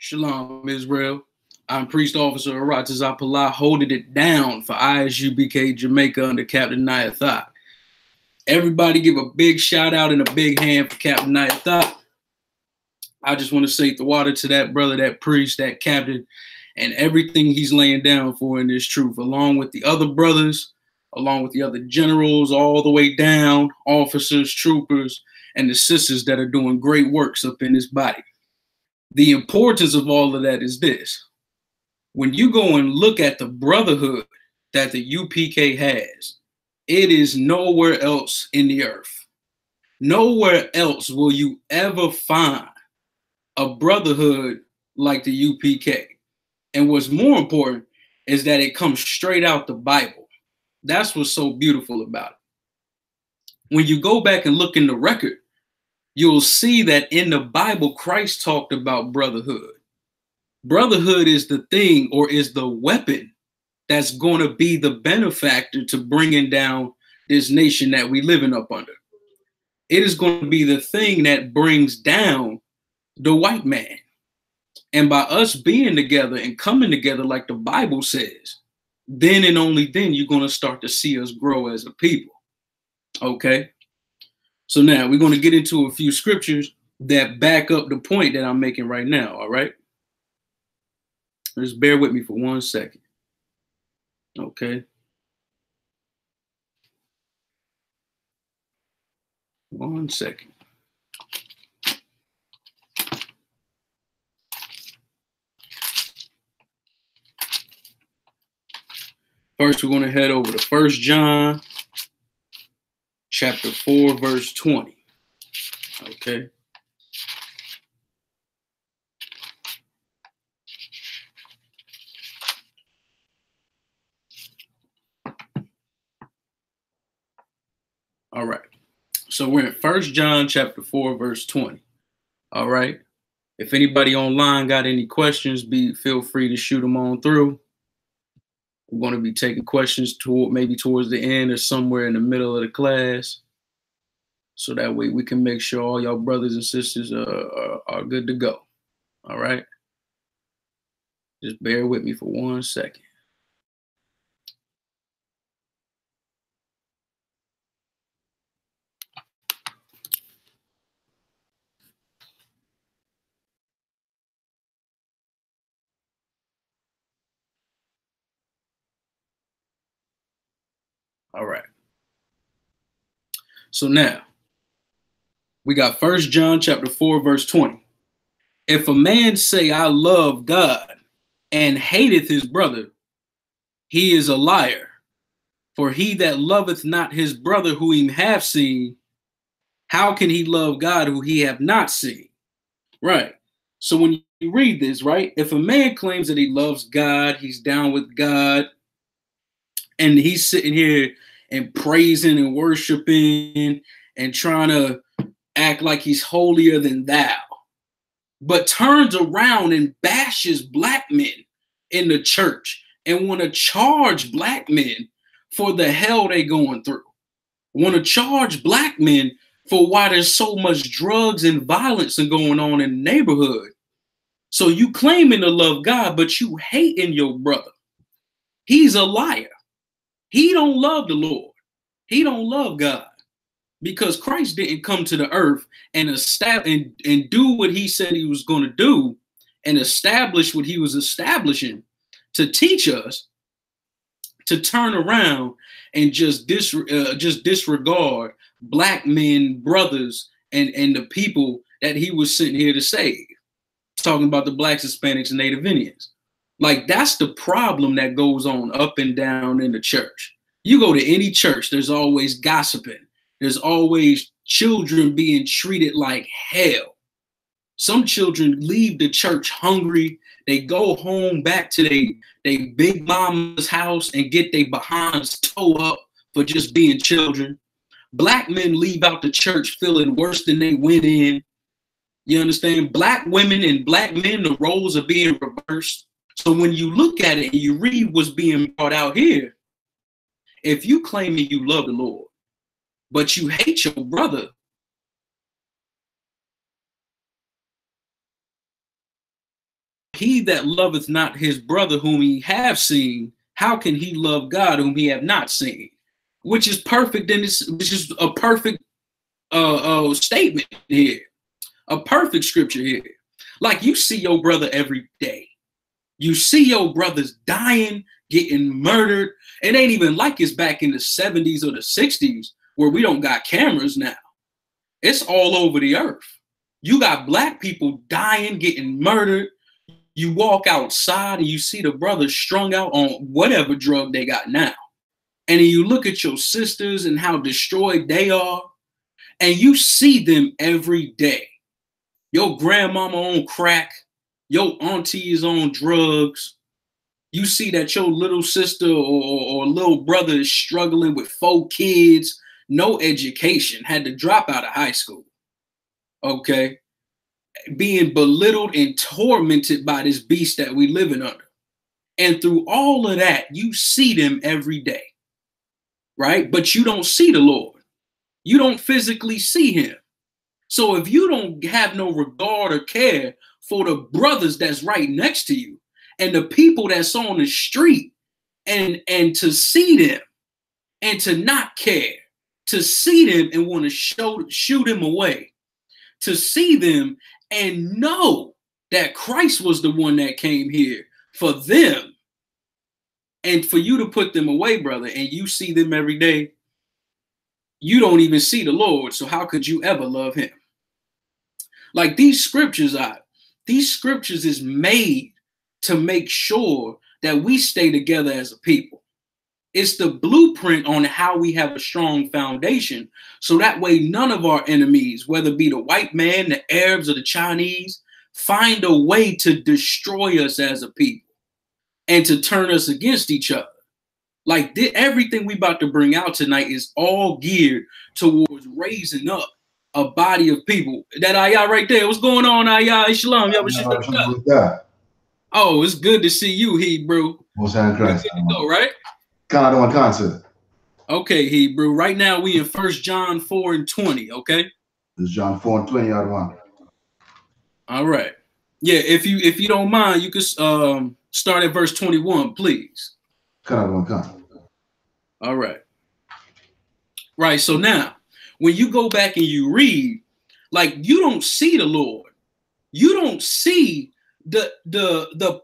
Shalom, Israel. I'm Priest Officer Aratazapallah, holding it down for I.S.U.P.K Jamaica under Captain I.S.U.P.K. Everybody give a big shout out and a big hand for Captain I.S.U.P.K. I just want to say the water to that brother, that priest, that captain, and everything he's laying down for in this truth, along with the other brothers, along with the other generals, all the way down, officers, troopers, and the sisters that are doing great works up in this body. The importance of all of that is this. When you go and look at the brotherhood that the UPK has, it is nowhere else in the earth. Nowhere else will you ever find a brotherhood like the UPK. And what's more important is that it comes straight out the Bible. That's what's so beautiful about it. When you go back and look in the record, you'll see that in the Bible, Christ talked about brotherhood. Brotherhood is the thing, or is the weapon that's going to be the benefactor to bringing down this nation that we living up under. It is going to be the thing that brings down the white man. And by us being together and coming together like the Bible says, then and only then you're going to start to see us grow as a people. Okay? So now we're going to get into a few scriptures that back up the point that I'm making right now, all right? Just bear with me for 1 second. Okay. 1 second. First, we're going to head over to 1 John chapter 4, verse 20. Okay. All right. So we're in 1 John chapter 4, verse 20. All right. If anybody online got any questions, feel free to shoot them on through. We're going to be taking questions maybe towards the end or somewhere in the middle of the class. So that way we can make sure all y'all brothers and sisters are good to go. All right. Just bear with me for 1 second. All right. So now we got 1 John chapter 4, verse 20. If a man say, I love God and hateth his brother, he is a liar. For he that loveth not his brother who he have seen, how can he love God who he have not seen? Right. So when you read this, right, if a man claims that he loves God, he's down with God, and he's sitting here and praising and worshiping and trying to act like he's holier than thou, but turns around and bashes black men in the church and want to charge black men for the hell they going through, want to charge black men for why there's so much drugs and violence going on in the neighborhood. So you claiming to love God, but you hating your brother. He's a liar. He don't love the Lord. He don't love God, because Christ didn't come to the earth and and do what he said he was going to do and establish what he was establishing to teach us to turn around and just disregard black men, brothers, and the people that he was sent here to save. Talking about the blacks, Hispanics, and Native Indians. Like, that's the problem that goes on up and down in the church. You go to any church, there's always gossiping. There's always children being treated like hell. Some children leave the church hungry. They go home back to their big mama's house and get their behinds towed up for just being children. Black men leave out the church feeling worse than they went in. You understand? Black women and black men, the roles are being reversed. So when you look at it and you read what's being brought out here, if you claim that you love the Lord, but you hate your brother, he that loveth not his brother whom he have seen, how can he love God whom he have not seen? Which is perfect, and which is a perfect statement here, a perfect scripture here. Like, you see your brother every day. You see your brothers dying, getting murdered. It ain't even like it's back in the 70s or the 60s where we don't got cameras now. It's all over the earth. You got black people dying, getting murdered. You walk outside and you see the brothers strung out on whatever drug they got now. And then you look at your sisters and how destroyed they are, and you see them every day. Your grandmama on crack, your auntie is on drugs. You see that your little sister or little brother is struggling with 4 kids, no education, had to drop out of high school. Okay? Being belittled and tormented by this beast that we living under. And through all of that, you see them every day. Right? But you don't see the Lord. You don't physically see him. So if you don't have no regard or care for the brothers that's right next to you and the people that's on the street, and to see them and to not care, to see them and want to shoot them away, to see them and know that Christ was the one that came here for them, and for you to put them away, brother, and you see them every day, you don't even see the Lord. So how could you ever love him? Like, these scriptures is made to make sure that we stay together as a people. It's the blueprint on how we have a strong foundation. So that way, none of our enemies, whether it be the white man, the Arabs, or the Chinese, find a way to destroy us as a people and to turn us against each other. Like, everything we about to bring out tonight is all geared towards raising up a body of people. That ayah right there. What's going on, ayah? Shalom. Oh, it's good to see you, Hebrew. Most high Christ. Good to go, right? Canada one concert. Okay, Hebrew. Right now we in 1 John 4 and 20, okay? This is John 4 and 20 out of 1. All right. Yeah, if you don't mind, you could start at verse 21, please. Canada one concert. All right. Right, so now, when you go back and you read, like, you don't see the Lord. You don't see the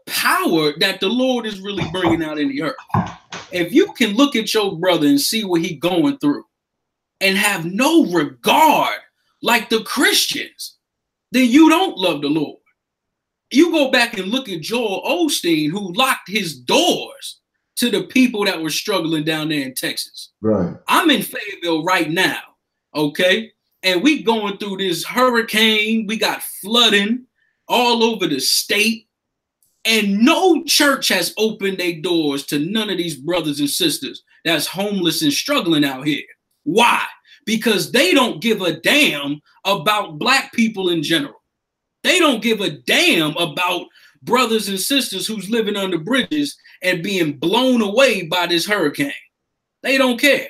power that the Lord is really bringing out in the earth. If you can look at your brother and see what he's going through and have no regard like the Christians, then you don't love the Lord. You go back and look at Joel Osteen, who locked his doors to the people that were struggling down there in Texas. Right. I'm in Fayetteville right now, okay? And we going through this hurricane. We got flooding all over the state. And no church has opened their doors to none of these brothers and sisters that's homeless and struggling out here. Why? Because they don't give a damn about black people in general. They don't give a damn about brothers and sisters who's living under bridges and being blown away by this hurricane. They don't care.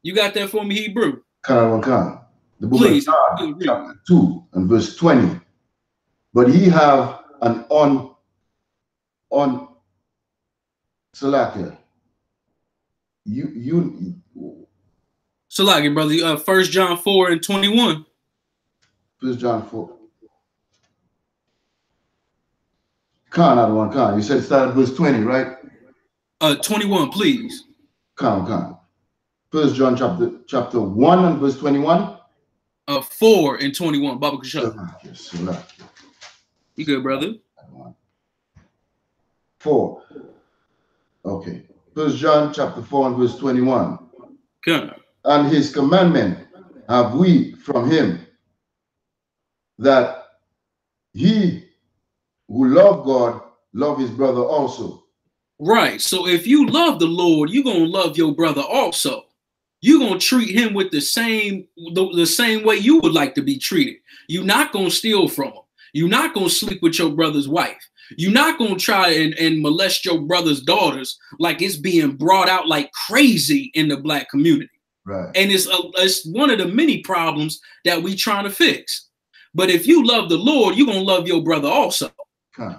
You got that for me, Hebrew? The book of John, chapter 2 and verse 20. But ye have an on Salakia. Salakia, brother. 1 John 4 and 21. 1 John 4. Khan. You said it started verse 20, right? 21, please. Khan. 1 John chapter 1 and verse 21. 4 and 21. Baba Kashab. You good, brother? 4. Okay. 1 John chapter 4 and verse 21. Okay. And his commandment have we from him, that he who love God love his brother also. Right. So if you love the Lord, you're going to love your brother also. You're going to treat him with the same way you would like to be treated. You're not going to steal from him. You're not going to sleep with your brother's wife. You're not going to try and molest your brother's daughters like it's being brought out like crazy in the black community. Right. And it's one of the many problems that we trying to fix. But if you love the Lord, you're going to love your brother also.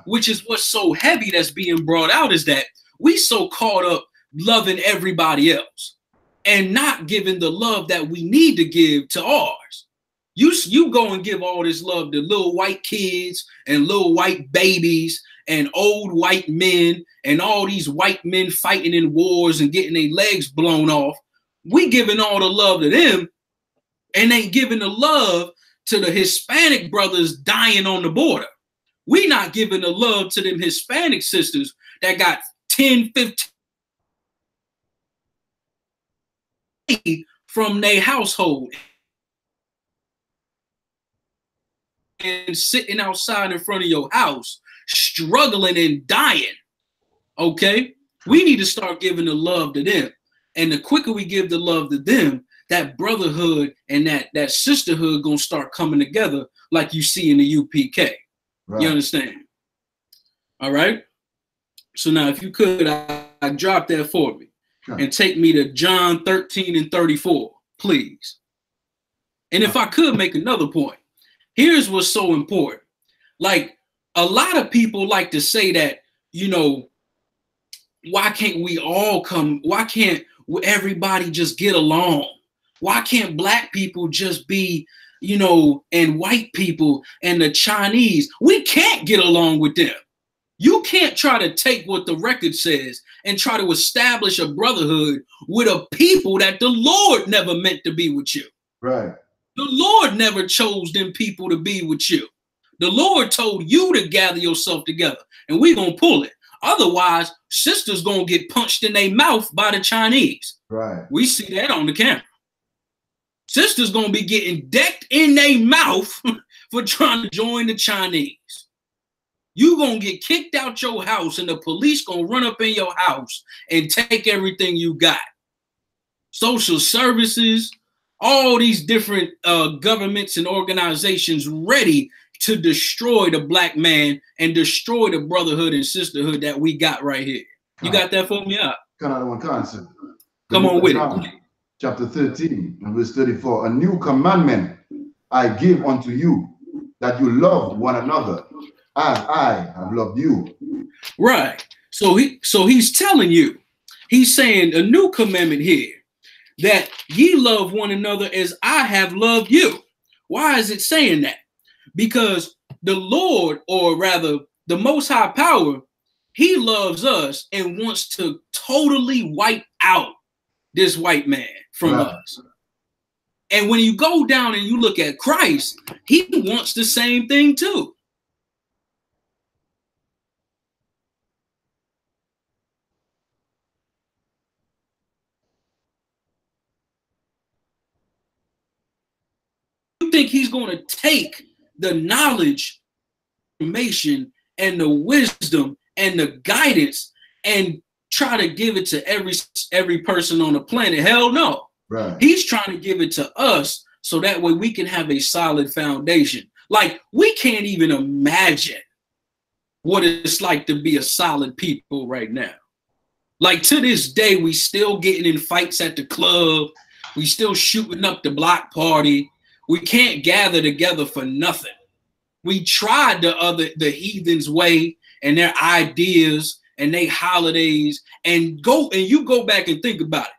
which is what's so heavy that's being brought out, is that we so caught up loving everybody else and not giving the love that we need to give to ours. You go and give all this love to little white kids and little white babies and old white men and all these white men fighting in wars and getting their legs blown off. We giving all the love to them and ain't giving the love to the Hispanic brothers dying on the border. We not giving the love to them Hispanic sisters that got 10, 15 from their household and sitting outside in front of your house, struggling and dying. Okay? We need to start giving the love to them. And the quicker we give the love to them, that brotherhood and that sisterhood gonna start coming together like you see in the UPK. Right. You understand? All right. So now, if you could, I drop that for me and take me to John 13 and 34, please. And if I could make another point, here's what's so important. Like, a lot of people like to say that, you know, why can't we all come? Why can't everybody just get along? Why can't black people just be, you know, and white people and the Chinese? We can't get along with them. You can't try to take what the record says and try to establish a brotherhood with a people that the Lord never meant to be with you. Right. The Lord never chose them people to be with you. The Lord told you to gather yourself together, and we're going to pull it. Otherwise, sisters going to get punched in their mouth by the Chinese. Right. We see that on the camera. Sisters going to be getting decked in their mouth for trying to join the Chinese. You going to get kicked out your house, and the police going to run up in your house and take everything you got. Social services, all these different governments and organizations ready to destroy the black man and destroy the brotherhood and sisterhood that we got right here. You got that for me up? Come on with it. Chapter 13 and verse 34. A new commandment I give unto you, that you love one another as I have loved you. Right. So he's telling you, he's saying a new commandment here, that ye love one another as I have loved you. Why is it saying that? Because the Lord, or rather the Most High Power, he loves us and wants to totally wipe out this white man from us. And when you go down and you look at Christ, he wants the same thing too. You think he's going to take the knowledge, information, and the wisdom and the guidance and try to give it to every person on the planet? Hell no. Right. He's trying to give it to us so that way we can have a solid foundation. Like, we can't even imagine what it's like to be a solid people right now. Like, to this day, we still getting in fights at the club. We still shooting up the block party. We can't gather together for nothing. We tried the heathens' way and their ideas and their holidays, and you go back and think about it.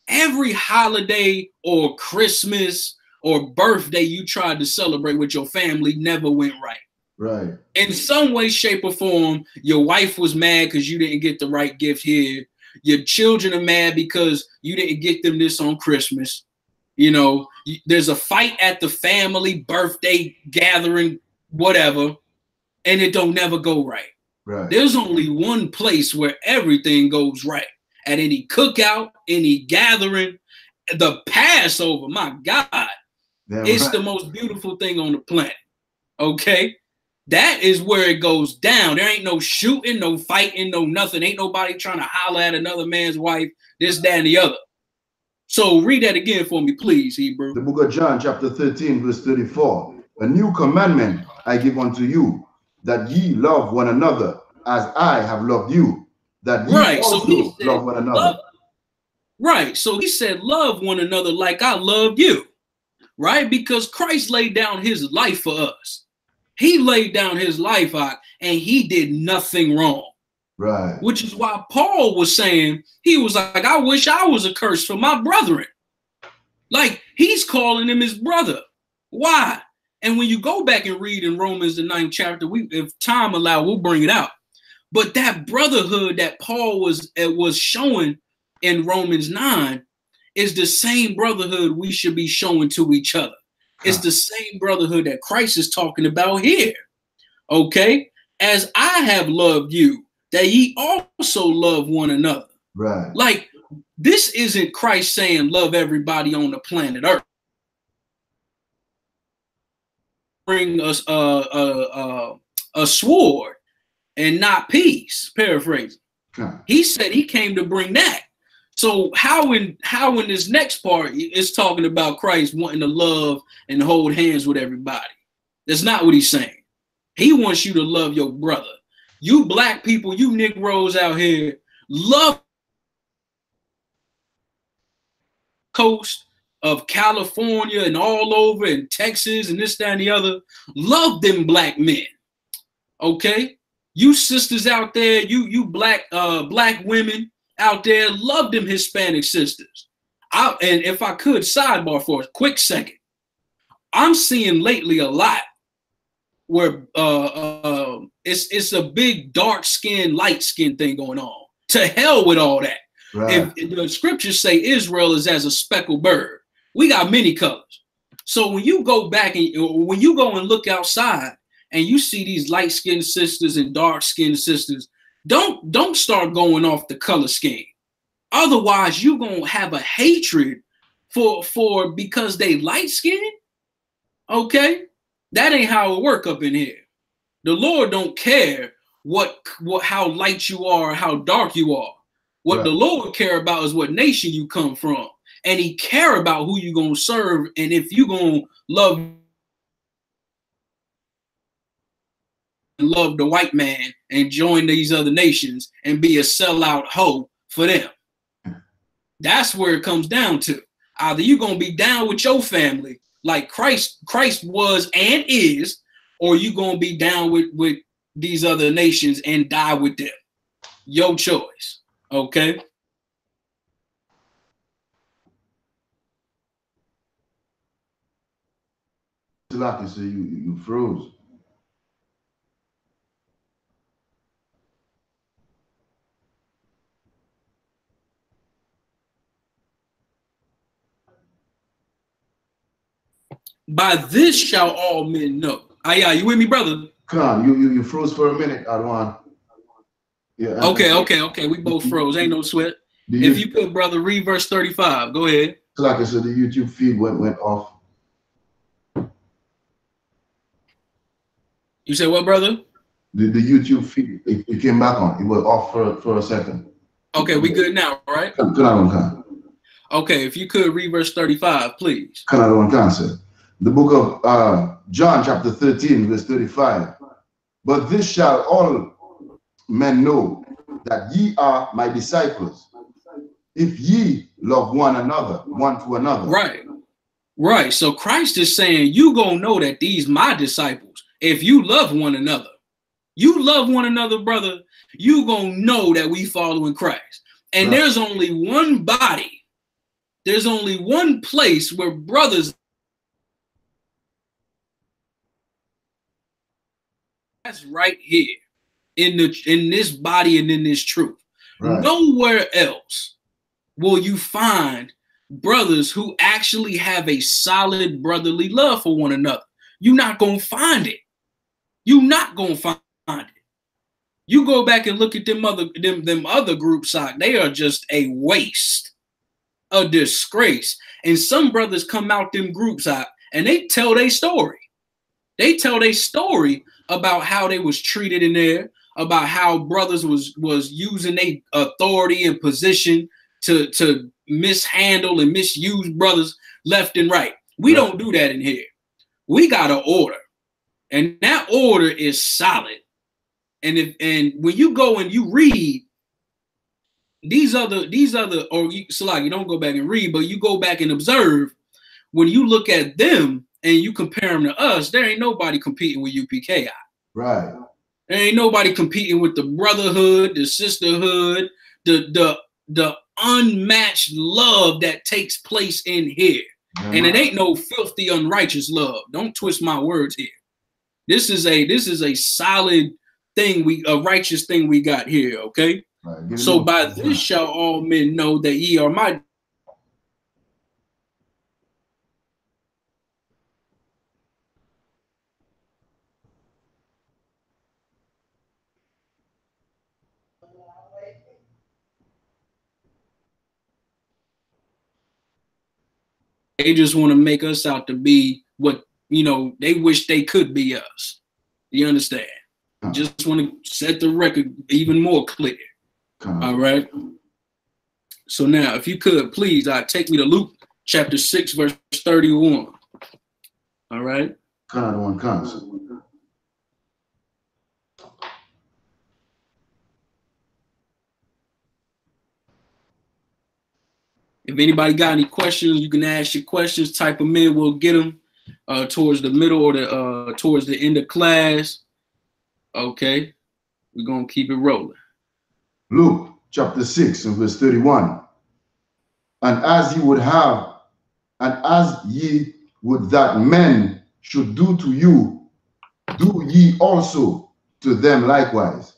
Every holiday or Christmas or birthday you tried to celebrate with your family never went right. Right. In some way, shape, or form, your wife was mad because you didn't get the right gift here. Your children are mad because you didn't get them this on Christmas. You know, there's a fight at the family birthday gathering, whatever, and it don't never go right. Right. There's only one place where everything goes right. At any cookout, any gathering, the Passover, my God, it's the most beautiful thing on the planet. Okay? That is where it goes down. There ain't no shooting, no fighting, no nothing. Ain't nobody trying to holler at another man's wife, this, that, and the other. So read that again for me, please, Hebrew. The book of John, chapter 13, verse 34. A new commandment I give unto you, that ye love one another as I have loved you, that ye also love one another. Right. So he said, love one another like I loved you. Right? Because Christ laid down his life for us. He laid down his life out and he did nothing wrong. Right. Which is why Paul was saying, he was like, I wish I was accursed for my brethren. Like, he's calling him his brother. Why? And when you go back and read in Romans, the 9th chapter, if time allow, we'll bring it out. But that brotherhood that Paul was showing in Romans 9 is the same brotherhood we should be showing to each other. It's the same brotherhood that Christ is talking about here. Okay? As I have loved you, that ye also love one another. Right. Like, this isn't Christ saying love everybody on the planet Earth. Bring us a sword and not peace, paraphrasing. He said he came to bring that. So how in this next part is talking about Christ wanting to love and hold hands with everybody? That's not what he's saying. He wants you to love your brother. You black people, you Negroes out here, love coast of California and all over in Texas and this, that, and the other. Love them black men. Okay? You sisters out there, you black women out there, love them Hispanic sisters. And if I could sidebar for a quick second, I'm seeing lately a lot where it's a big dark skin, light skin thing going on. To hell with all that. Right. If the scriptures say Israel is as a speckled bird, we got many colors. So when you go back and when you go and look outside and you see these light skinned sisters and dark skinned sisters, don't start going off the color scheme. Otherwise, you're gonna have a hatred for because they light skinned. Okay, that ain't how it work up in here. The Lord don't care how light you are, or how dark you are. What the Lord care about is what nation you come from, and He care about who you gonna serve, and if you gonna love the white man and join these other nations and be a sellout hoe for them. That's where it comes down to. Either you're gonna be down with your family like Christ was and is, or you gonna be down with these other nations and die with them. Your choice. Okay. Like you say, you froze. By this shall all men know. Yeah, you with me, brother? Come on, you froze for a minute. I don't want. Yeah. Okay. We both froze. Ain't no sweat. If you could, brother, read verse 35. Go ahead. Like I said, the YouTube feed went off. You said what, brother? The YouTube feed it came back on. It was off for a second. Okay, we good now, right? Okay, if you could read verse 35, please. The book of John, chapter 13, verse 35. But this shall all men know, that ye are my disciples, if ye love one another, one to another. Right. So Christ is saying, you gonna know that these my disciples, if you love one another. You love one another, brother, you gonna know that we following Christ. And there's only one body. There's only one place where brothers. That's right here in this body and in this truth. Nowhere else will you find brothers who actually have a solid brotherly love for one another. You're not gonna find it. You're not gonna find it. You go back and look at them other groups out. They are just a waste, a disgrace. And some brothers come out them groups out and they tell their story. They tell their story about how they was treated in there, about how brothers was using their authority and position to mishandle and misuse brothers left and right. We don't do that in here. We got an order, and that order is solid. And when you go and you read these other, or you don't go back and read, but you go back and observe. When you look at them and you compare them to us, there ain't nobody competing with UPK. Right. There ain't nobody competing with the brotherhood, the sisterhood, the unmatched love that takes place in here. And it ain't no filthy, unrighteous love. Don't twist my words here. This is a solid thing, a righteous thing we got here, okay? Right. So by this shall all men know that ye are my. They just want to make us out to be what, you know, they wish they could be us. You understand? Just want to set the record even more clear. All right. So now, if you could, please, take me to Luke chapter 6, verse 31. All right. If anybody got any questions, you can ask your questions. Type them in. We'll get them towards the middle or towards the end of class. Okay. We're going to keep it rolling. Luke chapter 6 and verse 31. And as ye would that men should do to you, do ye also to them likewise.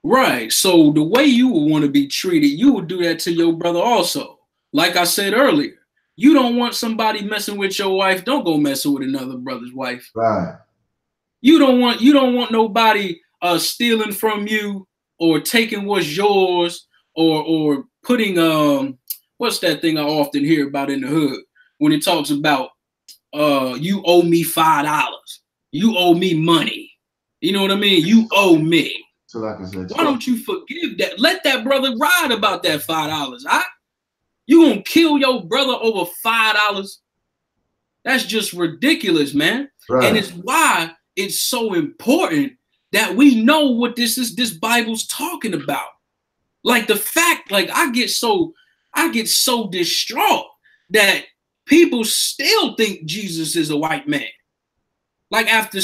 Right. So the way you would want to be treated, you would do that to your brother also. Like I said earlier, you don't want somebody messing with your wife. Don't go messing with another brother's wife. Right. You don't want nobody stealing from you or taking what's yours or putting what's that thing I often hear about in the hood when it talks about you owe me $5. You owe me money. You know what I mean? You owe me. So like I said, why don't you forgive that? Let that brother ride about that $5. You gonna kill your brother over $5? That's just ridiculous, man. Right. And it's why it's so important that we know what this Bible's talking about. Like the fact, like I get so distraught that people still think Jesus is a white man. Like after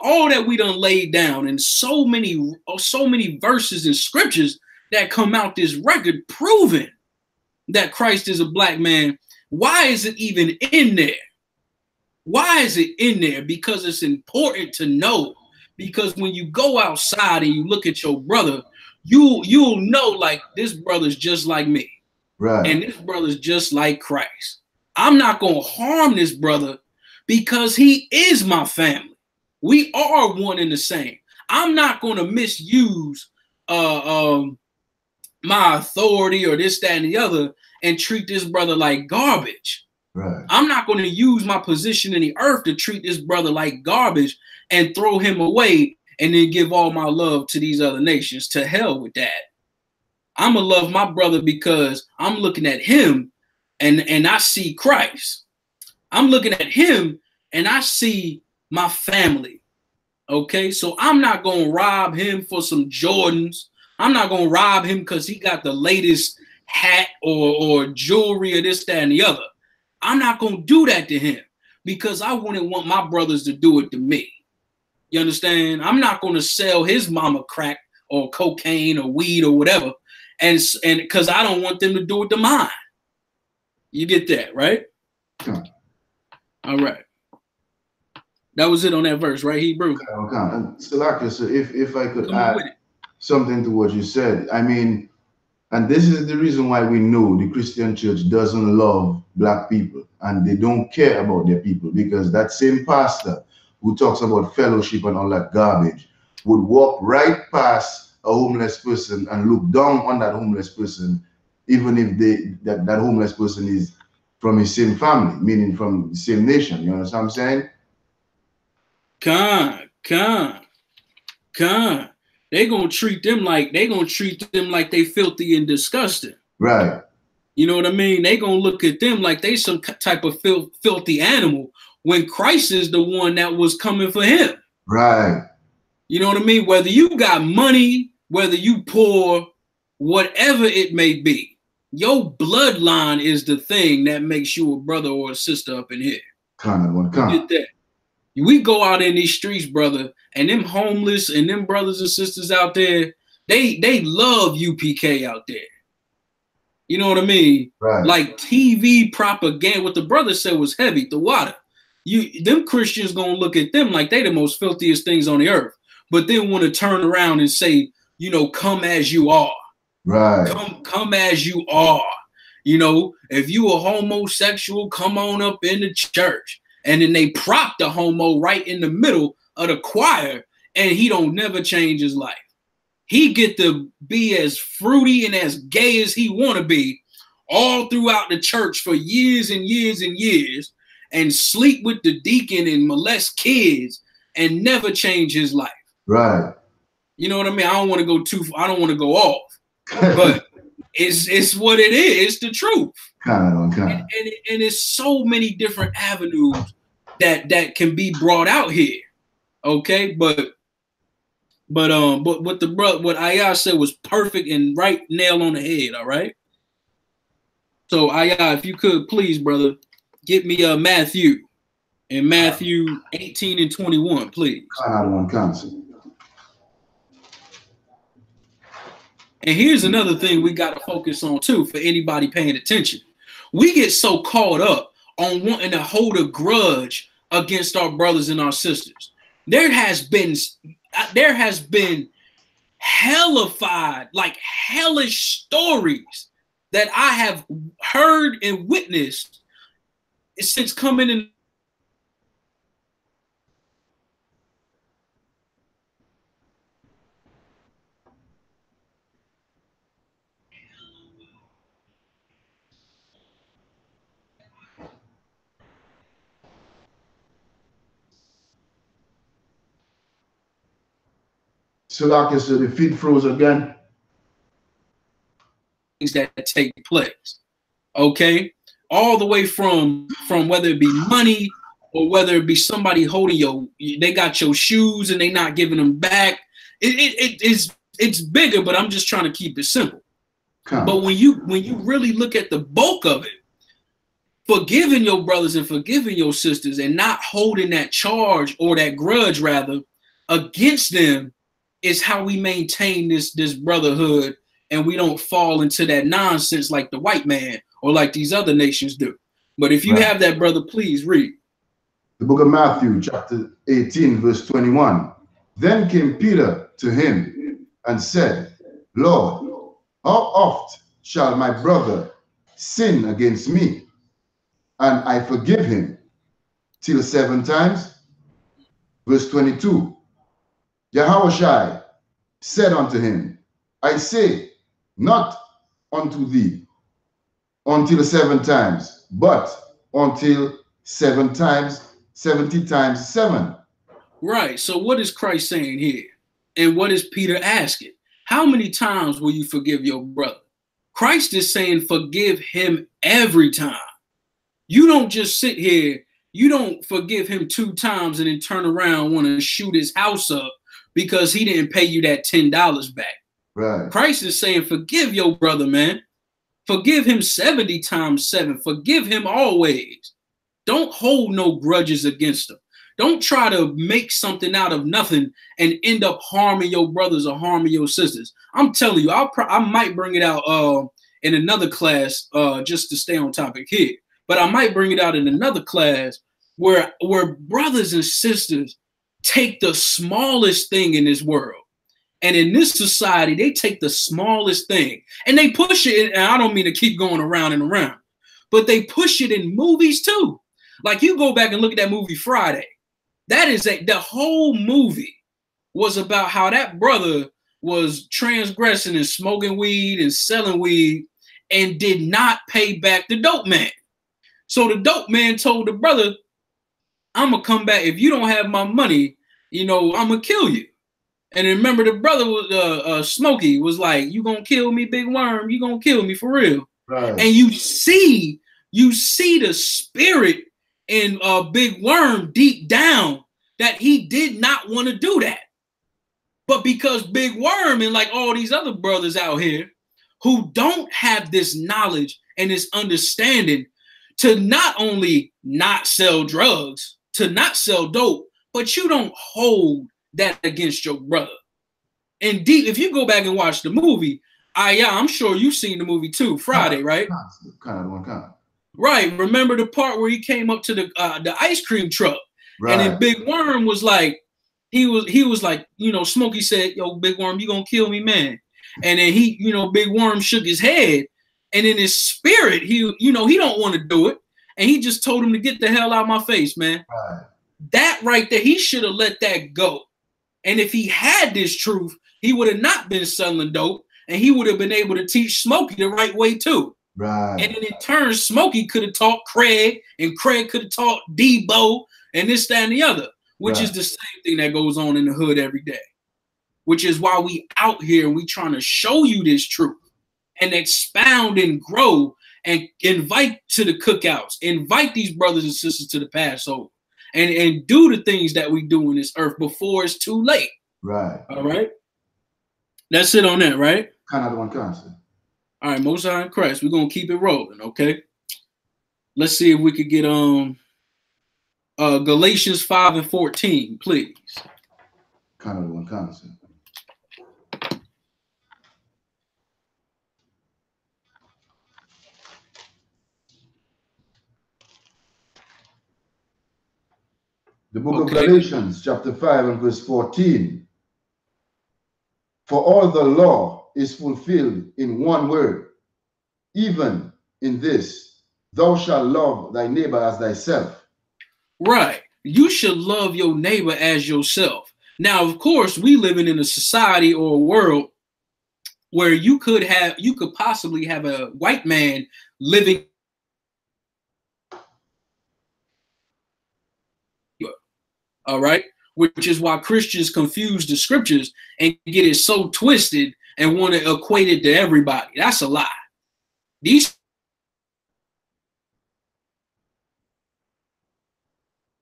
all that we done laid down and so many verses and scriptures that come out this record proving that Christ is a black man, why is it even in there? Why is it in there? Because it's important to know. Because when you go outside and you look at your brother, you'll know like this brother's just like me. Right. And this brother's just like Christ. I'm not going to harm this brother because he is my family. We are one and the same. I'm not going to misuse my authority or this, that, and the other and treat this brother like garbage. Right. I'm not going to use my position in the earth to treat this brother like garbage and throw him away and then give all my love to these other nations. To hell with that. I'm going to love my brother because I'm looking at him and I see Christ. I'm looking at him and I see my family. Okay, so I'm not going to rob him for some Jordans. I'm not going to rob him because he got the latest hat or jewelry or this, that, and the other. I'm not going to do that to him because I wouldn't want my brothers to do it to me. You understand? I'm not going to sell his mama crack or cocaine or weed or whatever, and because I don't want them to do it to mine. You get that, right? Okay. All right. That was it on that verse, right, Hebrew? Okay. And Salaka, so if I could add something to what you said, I mean, and this is the reason why we know the Christian church doesn't love black people and they don't care about their people, because that same pastor who talks about fellowship and all that garbage would walk right past a homeless person and look down on that homeless person, even if that homeless person is from his same family, meaning from the same nation. You understand what I'm saying? They're gonna treat them like they filthy and disgusting. Right. You know what I mean? They gonna look at them like they some type of filthy animal when Christ is the one that was coming for him. Right. You know what I mean? Whether you got money, whether you poor, whatever it may be, your bloodline is the thing that makes you a brother or a sister up in here. Get that. We go out in these streets, brother, and them homeless and them brothers and sisters out there, they love UPK out there. You know what I mean? Right. Like TV propaganda. What the brother said was heavy. The water. Them Christians gonna look at them like they the most filthiest things on the earth, but then want to turn around and say, you know, come as you are. Right. Come as you are. You know, if you a homosexual, come on up in the church. And then they prop the homo right in the middle of the choir, and he don't never change his life. He get to be as fruity and as gay as he want to be all throughout the church for years and years and years, and sleep with the deacon and molest kids and never change his life. Right. You know what I mean? I don't want to go off, but it's what it is. It's the truth. And it's so many different avenues that can be brought out here. Okay, but what Ayah said was perfect and right nail on the head. All right. So Ayah, if you could please, brother, get me Matthew 18 and 21, please. And here's another thing we got to focus on too for anybody paying attention. We get so caught up on wanting to hold a grudge against our brothers and our sisters. There has been hellified, like hellish stories that I have heard and witnessed since coming in. So the feed froze again. Things that take place, okay, all the way from whether it be money or whether it be somebody holding they got your shoes and they not giving them back. It's bigger, but I'm just trying to keep it simple. But when you really look at the bulk of it, forgiving your brothers and forgiving your sisters and not holding that charge or that grudge rather against them is how we maintain this brotherhood, and we don't fall into that nonsense like the white man or like these other nations do. But if you have that, brother, please read. The book of Matthew, chapter 18, verse 21. Then came Peter to him and said, Lord, how oft shall my brother sin against me, and I forgive him? Till 7 times? Verse 22. Yahushua said unto him, I say not unto thee until 7 times, but until 7 times, 70 times 7. Right. So what is Christ saying here? And what is Peter asking? How many times will you forgive your brother? Christ is saying forgive him every time. You don't just sit here, you don't forgive him 2 times and then turn around want to shoot his house up because he didn't pay you that $10 back. Right. Christ is saying forgive your brother, man. Forgive him 70 times 7. Forgive him always. Don't hold no grudges against him. Don't try to make something out of nothing and end up harming your brothers or harming your sisters. I'm telling you, I might bring it out in another class just to stay on topic here. But I might bring it out in another class where brothers and sisters take the smallest thing in this world. And in this society, they take the smallest thing and they push it. And I don't mean to keep going around and around, but they push it in movies too. Like you go back and look at that movie Friday. That is the whole movie was about how that brother was transgressing and smoking weed and selling weed and did not pay back the dope man. So the dope man told the brother, I'm going to come back. If you don't have my money, you know, I'm going to kill you. And remember the brother was Smokey was like, you going to kill me, Big Worm? You going to kill me for real? Right. And you see the spirit in Big Worm deep down that he did not want to do that. But because Big Worm and like all these other brothers out here who don't have this knowledge and this understanding to not only not sell drugs, to not sell dope, but you don't hold that against your brother. Indeed, if you go back and watch the movie, I'm sure you've seen the movie too, Friday, right? Right. Remember the part where he came up to the ice cream truck, right, and then Big Worm was like, he was like, you know, Smokey said, "Yo, Big Worm, you gonna kill me, man?" And then he, you know, Big Worm shook his head, and in his spirit, he, you know, he don't want to do it, and he just told him to get the hell out of my face, man. Right. That right there, he should have let that go. And if he had this truth, he would have not been selling dope, and he would have been able to teach Smokey the right way too. Right. And then in turn, Smokey could have taught Craig, and Craig could have taught Debo, and this, that, and the other, which is the same thing that goes on in the hood every day. Which is why we out here and we trying to show you this truth and expound and grow and invite to the cookouts, invite these brothers and sisters to the Passover, and do the things that we do in this earth before it's too late. Right. All right. That's it on that, right? Kind of one concept. All right, Most High in Christ. We're gonna keep it rolling, okay? Let's see if we could get Galatians 5:14, please. Kind of one concept. The book of Galatians, chapter 5 and verse 14. For all the law is fulfilled in one word, even in this, thou shalt love thy neighbor as thyself. Right. You should love your neighbor as yourself. Now, of course, we living in a society or a world where you could possibly have a white man living. All right, which is why Christians confuse the scriptures and get it so twisted and want to equate it to everybody. That's a lie. These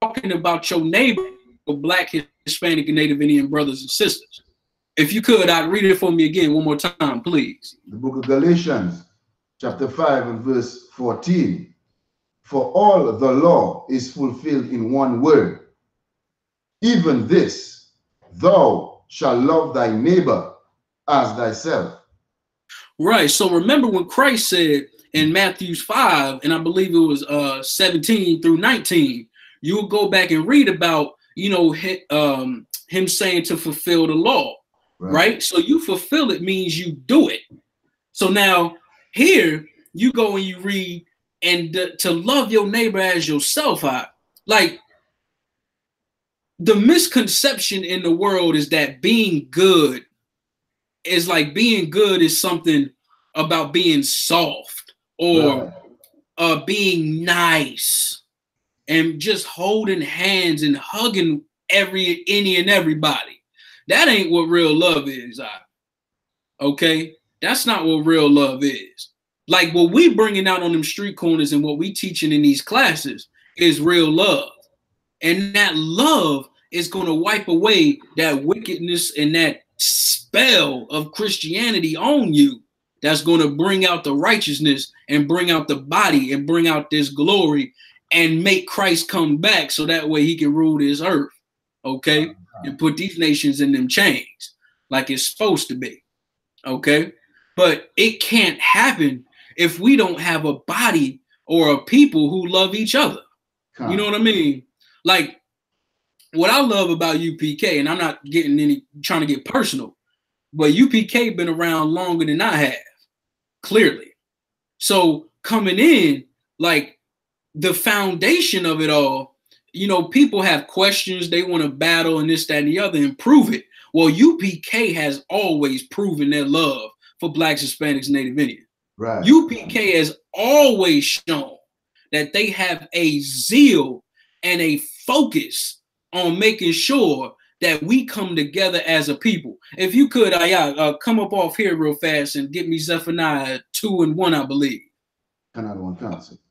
talking about your neighbor, Black, Hispanic, and Native Indian brothers and sisters. If you could, I'd read it for me again one more time, please. The book of Galatians, chapter 5 and verse 14. For all the law is fulfilled in one word, even this, thou shalt love thy neighbor as thyself. Right. So remember when Christ said in Matthew 5, and I believe it was 17 through 19, you'll go back and read about, you know, him saying to fulfill the law. Right. So you fulfill it means you do it. So now here you go and you read, and to love your neighbor as yourself. Like, the misconception in the world is that being good is like something about being soft or being nice and just holding hands and hugging any and everybody. That ain't what real love is. Okay, that's not what real love is. Like what we bringing out on them street corners and what we teaching in these classes is real love. And that love is going to wipe away that wickedness and that spell of Christianity on you. That's going to bring out the righteousness and bring out the body and bring out this glory and make Christ come back so that way he can rule this earth. Okay. And put these nations in them chains like it's supposed to be. Okay. But it can't happen if we don't have a body or a people who love each other. You know what I mean? Like, what I love about UPK, and I'm not trying to get personal, but UPK been around longer than I have, clearly. So coming in, like the foundation of it all, you know, people have questions, they want to battle and this, that, and the other and prove it. Well, UPK has always proven their love for Blacks, Hispanics, Native Indians. Right. UPK has always shown that they have a zeal and a focus on making sure that we come together as a people. If you could, come up off here real fast and get me Zephaniah 2:1, I believe. Another one concept.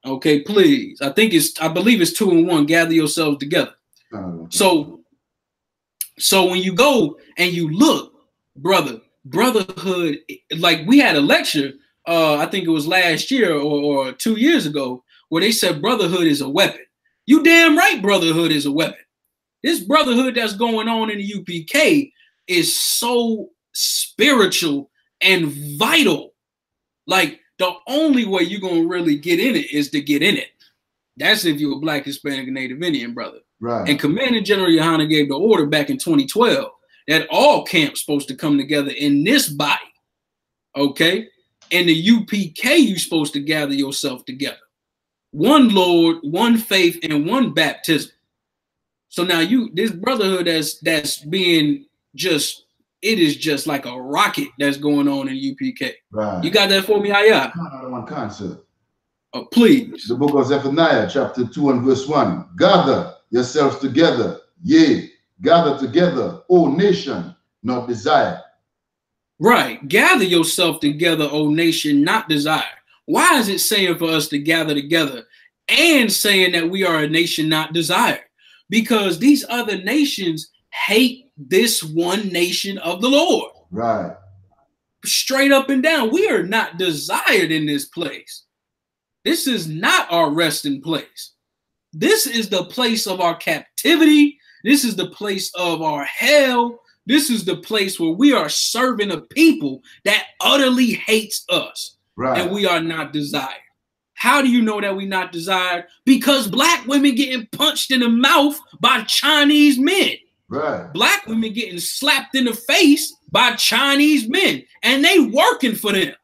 Okay, please. I believe it's 2:1. Gather yourselves together. So when you go and you look, brotherhood, like we had a lecture, I think it was last year or 2 years ago, where they said brotherhood is a weapon. You damn right brotherhood is a weapon. This brotherhood that's going on in the UPK is so spiritual and vital. Like, the only way you're going to really get in it is to get in it. That's if you're a Black, Hispanic, and Native Indian brother. Right. And Commanding General Yohanna gave the order back in 2012 that all camps supposed to come together in this body. Okay? In the UPK, you're supposed to gather yourself together. One Lord, one faith, and one baptism. So now this brotherhood that's being just, it is just like a rocket that's going on in UPK. Right. You got that for me, Ayah? One concept. Oh, please. The book of Zephaniah, chapter 2 and verse 1. Gather yourselves together, yea, gather together, O nation, not desire. Right. Gather yourself together, O nation, not desire. Why is it saying for us to gather together and saying that we are a nation not desired? Because these other nations hate this one nation of the Lord. Right. Straight up and down. We are not desired in this place. This is not our resting place. This is the place of our captivity. This is the place of our hell. This is the place where we are serving a people that utterly hates us. Right. And we are not desired. How do you know that we're not desired? Because Black women getting punched in the mouth by Chinese men. Right. Black women getting slapped in the face by Chinese men. And they working for them.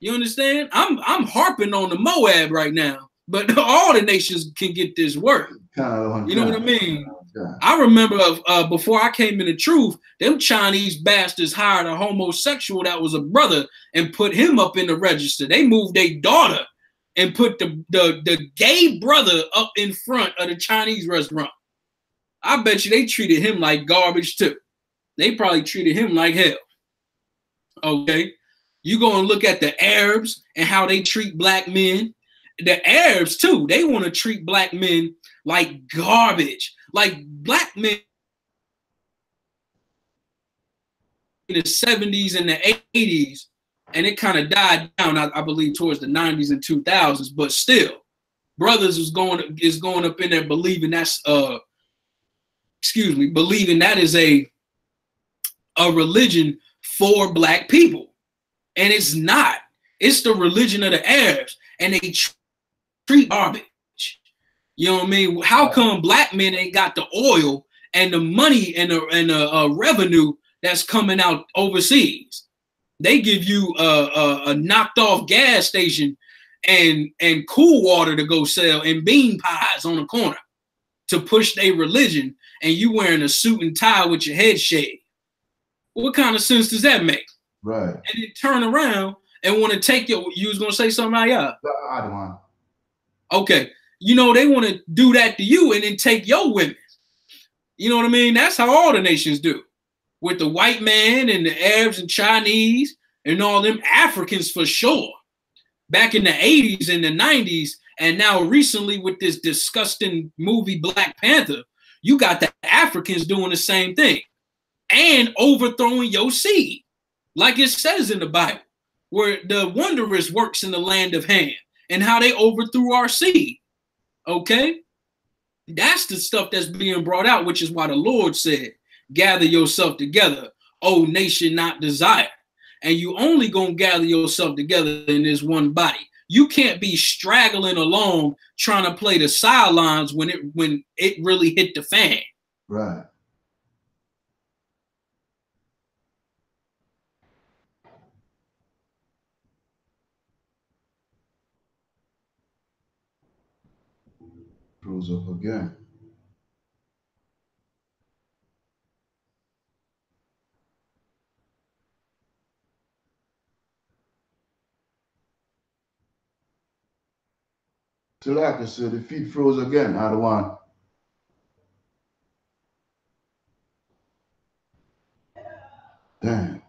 You understand? I'm harping on the Moab right now, but all the nations can get this work. You know what I mean? I remember before I came in the truth, them Chinese bastards hired a homosexual that was a brother and put him up in the register. They moved their daughter and put the gay brother up in front of the Chinese restaurant. I bet you they treated him like garbage too. They probably treated him like hell. Okay. You go and look at the Arabs and how they treat Black men. The Arabs too, they want to treat Black men like garbage. Like Black men in the 70s and the 80s, and it kind of died down, I believe, towards the 90s and 2000s, but still, brothers is going up in there believing that's believing that is a religion for Black people. And it's not. It's the religion of the Arabs, and they treat garbage. You know what I mean? How come Black men ain't got the oil and the money and the revenue that's coming out overseas? They give you a knocked off gas station and cool water to go sell and bean pies on the corner to push their religion, and you wearing a suit and tie with your head shaved. What kind of sense does that make? Right. And then turn around and want to take your, you was going to say something, yeah? I don't want. Okay. You know, they want to do that to you and then take your women. You know what I mean? That's how all the nations do. With the white man and the Arabs and Chinese and all them Africans for sure. Back in the 80s and the 90s, and now recently with this disgusting movie Black Panther, you got the Africans doing the same thing and overthrowing your seed. Like it says in the Bible, where the wondrous works in the land of Ham and how they overthrew our seed. Okay? That's the stuff that's being brought out, which is why the Lord said, gather yourself together, O nation not desired. And you only gonna gather yourself together in this one body. You can't be straggling along trying to play the sidelines when it really hit the fan. Right. Rose up again. Tilaka said the feet froze again. I don't want. Damn.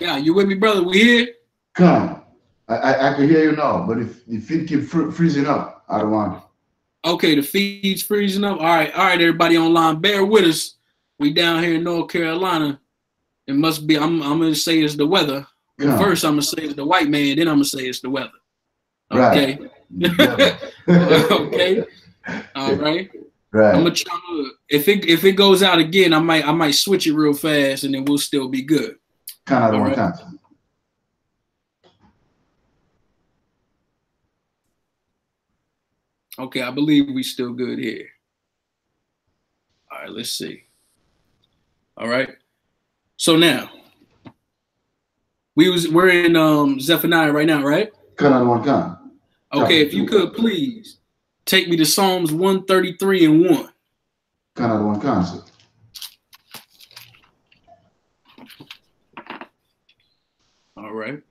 Yeah, you with me, brother? We here? Come. I can hear you now, but if the feet keep freezing up, I don't want. Okay, the feed's freezing up. All right, everybody online, bear with us. We down here in North Carolina. It must be. I'm gonna say it's the weather. Well, first I'm gonna say it's the white man. Then I'm gonna say it's the weather. Okay. Right. Okay. All right. Right. I'm gonna try to, if it goes out again, I might switch it real fast, and then we'll still be good. All right. Okay, I believe we still good here. All right, let's see. All right. So now we're in Zephaniah right now, right? Okay, if you could please take me to Psalms 133 and 1. All right.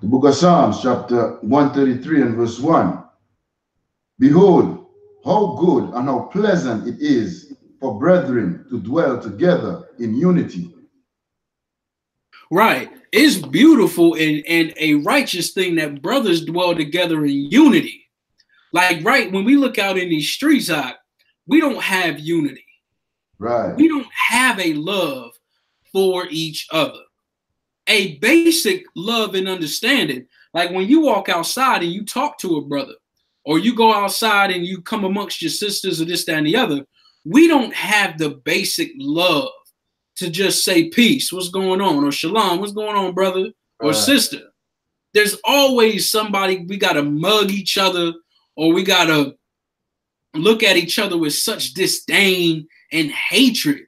The book of Psalms, chapter 133 and verse 1. Behold, how good and how pleasant it is for brethren to dwell together in unity. Right. It's beautiful and a righteous thing that brothers dwell together in unity. Like, right, when we look out in these streets, we don't have unity. Right. We don't have a love for each other. A basic love and understanding. Like when you walk outside and you talk to a brother, or you go outside and you come amongst your sisters or this, that, and the other, we don't have the basic love to just say peace, what's going on? Or shalom, what's going on, brother or sister? There's always somebody, we got to mug each other, or we got to look at each other with such disdain and hatred.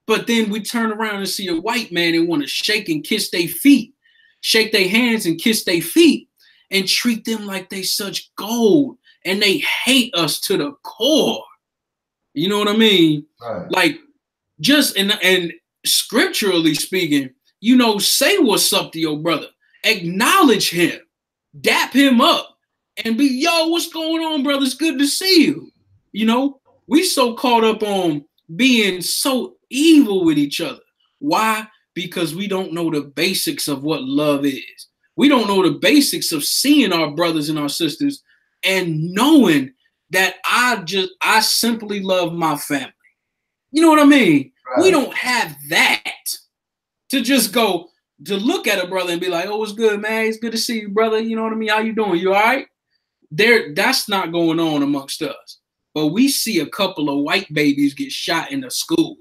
But then we turn around and see a white man and want to shake and kiss their feet, shake their hands and kiss their feet, and treat them like they such gold, and they hate us to the core. You know what I mean? Right. Like, just and scripturally speaking, you know, say what's up to your brother, acknowledge him, dap him up, and be, yo, what's going on, brother? It's good to see you. You know, we so caught up on being so evil with each other. Why? Because we don't know the basics of what love is. We don't know the basics of seeing our brothers and our sisters and knowing that I simply love my family. You know what I mean? Right. We don't have that to just go to look at a brother and be like, oh, it's good, man. It's good to see you, brother. You know what I mean? How you doing? You all right? That's not going on amongst us. But we see a couple of white babies get shot in a school.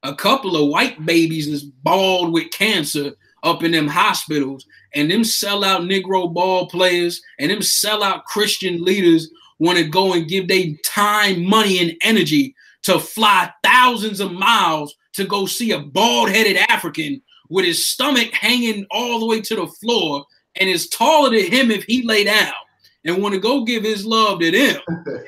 A couple of white babies is bald with cancer up in them hospitals, and them sellout Negro ball players and them sellout Christian leaders want to go and give their time, money, and energy to fly thousands of miles to go see a bald-headed African with his stomach hanging all the way to the floor and is taller than him if he lay down, and want to go give his love to them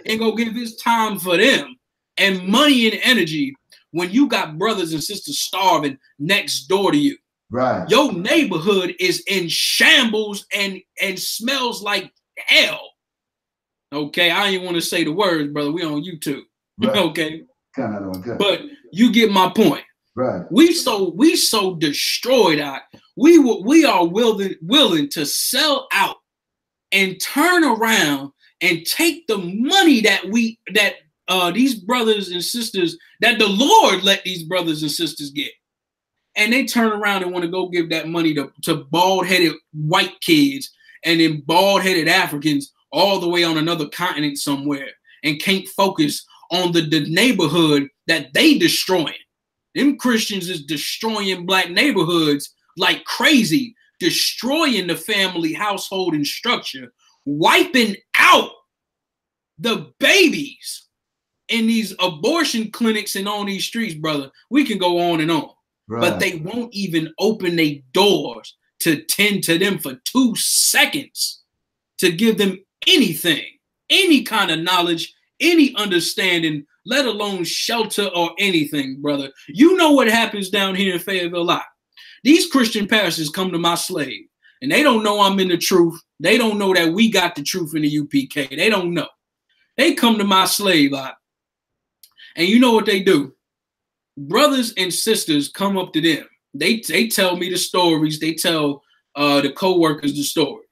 and go give his time for them and money and energy when you got brothers and sisters starving next door to you. Right. Your neighborhood is in shambles and smells like hell. Okay, I didn't want to say the words, brother. We on YouTube. Right. Okay. But you get my point. Right. We so destroyed. We are willing to sell out and turn around and take the money that these brothers and sisters, that the Lord let these brothers and sisters get. And they turn around and want to go give that money to bald-headed white kids and then bald-headed Africans all the way on another continent somewhere, and can't focus on the neighborhood that they destroying. Them Christians is destroying black neighborhoods like crazy, destroying the family, household, and structure, wiping out the babies in these abortion clinics and on these streets, brother. We can go on and on. Right. But they won't even open their doors to tend to them for 2 seconds to give them anything, any kind of knowledge, any understanding, let alone shelter or anything, brother. You know what happens down here in Fayetteville lot. These Christian pastors come to my slave, and they don't know I'm in the truth. They don't know that we got the truth in the UPK. They don't know. They come to my slave lot, and you know what they do? Brothers and sisters come up to them. They tell me the stories. They tell the co-workers the stories.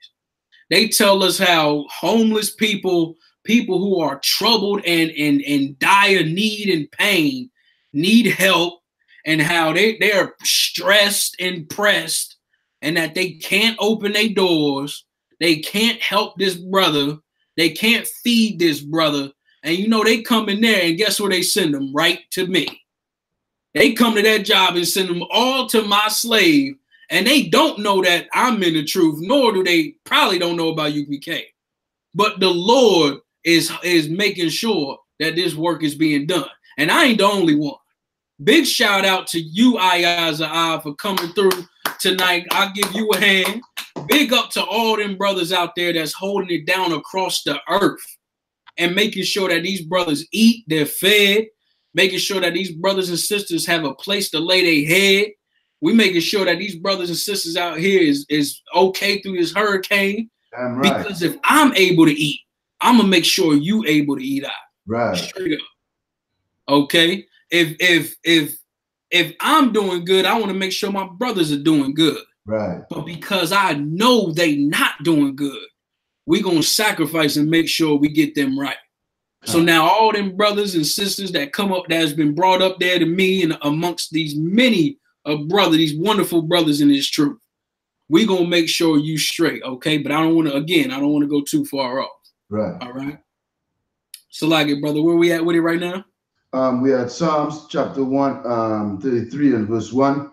They tell us how homeless people who are troubled and in dire need and pain need help, and how they are stressed and pressed, and that they can't open their doors, they can't help this brother, they can't feed this brother. And you know, they come in there and guess where they send them? Right to me. They come to that job and send them all to my slave, and they don't know that I'm in the truth, nor do they probably don't know about UPK. But the Lord is making sure that this work is being done. And I ain't the only one. Big shout out to you, I.S.U.P.K, for coming through tonight. I'll give you a hand. Big up to all them brothers out there that's holding it down across the earth and making sure that these brothers eat, they're fed, making sure that these brothers and sisters have a place to lay their head. We making sure that these brothers and sisters out here is okay through this hurricane. Right. Because if I'm able to eat, I'm gonna make sure you able to eat out. Right. Straight up. Okay. If I'm doing good, I want to make sure my brothers are doing good. Right. But because I know they not doing good, we gonna sacrifice and make sure we get them right. So now all them brothers and sisters that come up, that has been brought up there to me and amongst these many brothers, these wonderful brothers in this truth, we gonna make sure you straight, okay? But I don't want to go too far off. Right. All right. So like it, brother, where we at with it right now? We at Psalms chapter 133 and verse 1.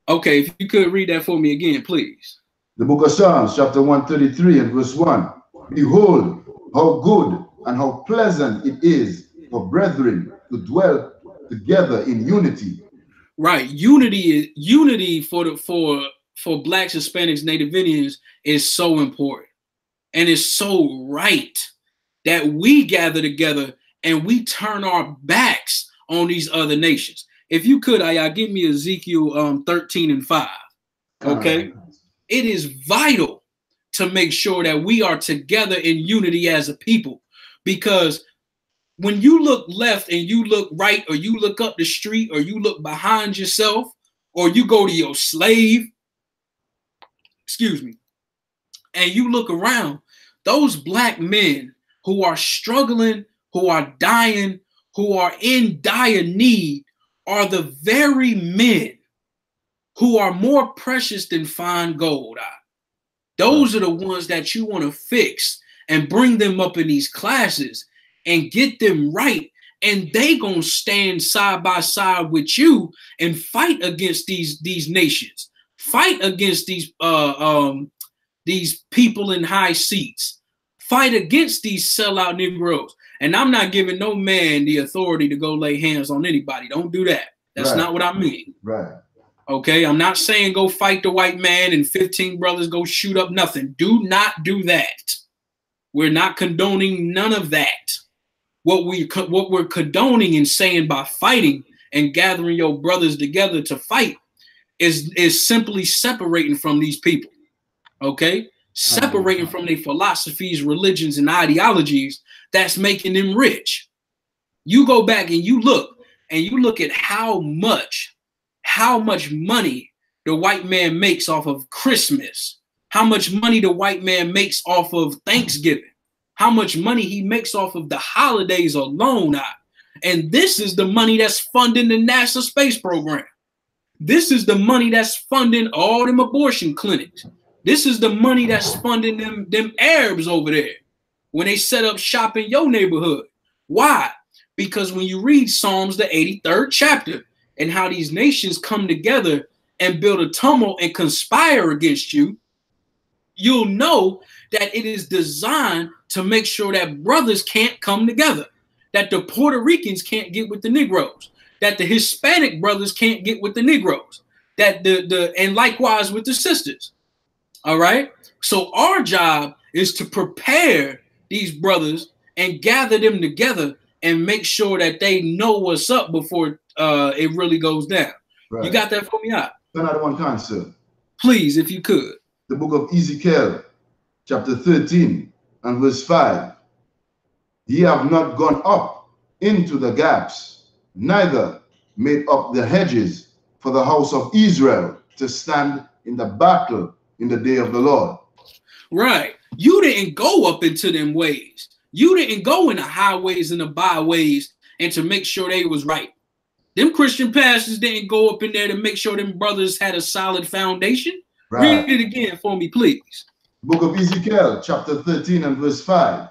Okay, if you could read that for me again, please. The book of Psalms chapter 133 and verse 1. Behold, how good and how pleasant it is for brethren to dwell together in unity. Right. Unity for Blacks, Hispanics, Native Indians is so important. And it's so right that we gather together and we turn our backs on these other nations. If you could, give me Ezekiel 13 and 5. Okay. It is vital to make sure that we are together in unity as a people, because when you look left and you look right, or you look up the street, or you look behind yourself, or you go to your slave, and you look around, those black men who are struggling, who are dying, who are in dire need, are the very men who are more precious than fine gold. Those are the ones that you want to fix and bring them up in these classes and get them right. And they gonna stand side by side with you and fight against these nations, fight against these people in high seats, fight against these sellout Negroes. And I'm not giving no man the authority to go lay hands on anybody. Don't do that. That's not what I mean. Right. Okay. I'm not saying go fight the white man and 15 brothers go shoot up nothing. Do not do that. We're not condoning none of that. What we're condoning and saying by fighting and gathering your brothers together to fight is simply separating from these people. Okay? Separating from their philosophies, religions, and ideologies that's making them rich. You go back and you look at how much money the white man makes off of Christmas, how much money the white man makes off of Thanksgiving, how much money he makes off of the holidays alone. And this is the money that's funding the NASA space program. This is the money that's funding all them abortion clinics. This is the money that's funding them Arabs over there when they set up shop in your neighborhood. Why? Because when you read Psalms, the 83rd chapter, and how these nations come together and build a tumult and conspire against you, you'll know that it is designed to make sure that brothers can't come together, that the Puerto Ricans can't get with the Negroes, that the Hispanic brothers can't get with the Negroes, that and likewise with the sisters. All right. So our job is to prepare these brothers and gather them together and make sure that they know what's up before it really goes down. Right. You got that for me out? Another one concept. Please, if you could. The book of Ezekiel, chapter 13 and verse 5. Ye have not gone up into the gaps, neither made up the hedges for the house of Israel to stand in the battle in the day of the Lord. Right. You didn't go up into them ways. You didn't go in the highways and the byways and to make sure they was right. Them Christian pastors didn't go up in there to make sure them brothers had a solid foundation. Right. Read it again for me, please. Book of Ezekiel, chapter 13 and verse 5.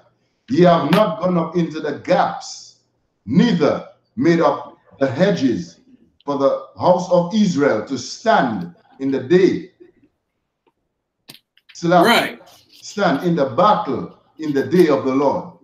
Ye have not gone up into the gaps, neither made up the hedges for the house of Israel to stand in the day. Right. Stand in the battle in the day of the Lord.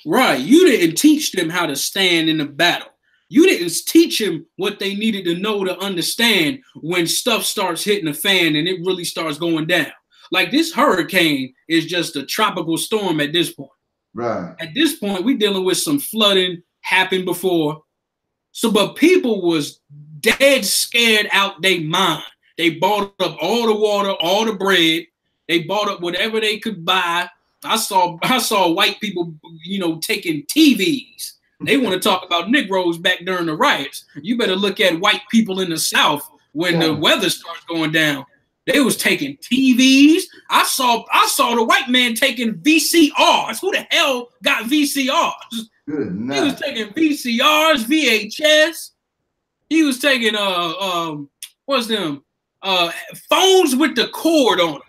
Right. You didn't teach them how to stand in the battle. You didn't teach them what they needed to know to understand when stuff starts hitting the fan and it really starts going down. Like this hurricane is just a tropical storm at this point. Right. At this point, we're dealing with some flooding happened before. So, but people was dead scared out their mind. They bought up all the water, all the bread. They bought up whatever they could buy. I saw white people, you know, taking TVs. They want to talk about Negroes back during the riots. You better look at white people in the South when the weather starts going down. They was taking TVs. I saw the white man taking VCRs. Who the hell got VCRs? Good night. He was taking VCRs, VHS. He was taking what's them? Phones with the cord on them.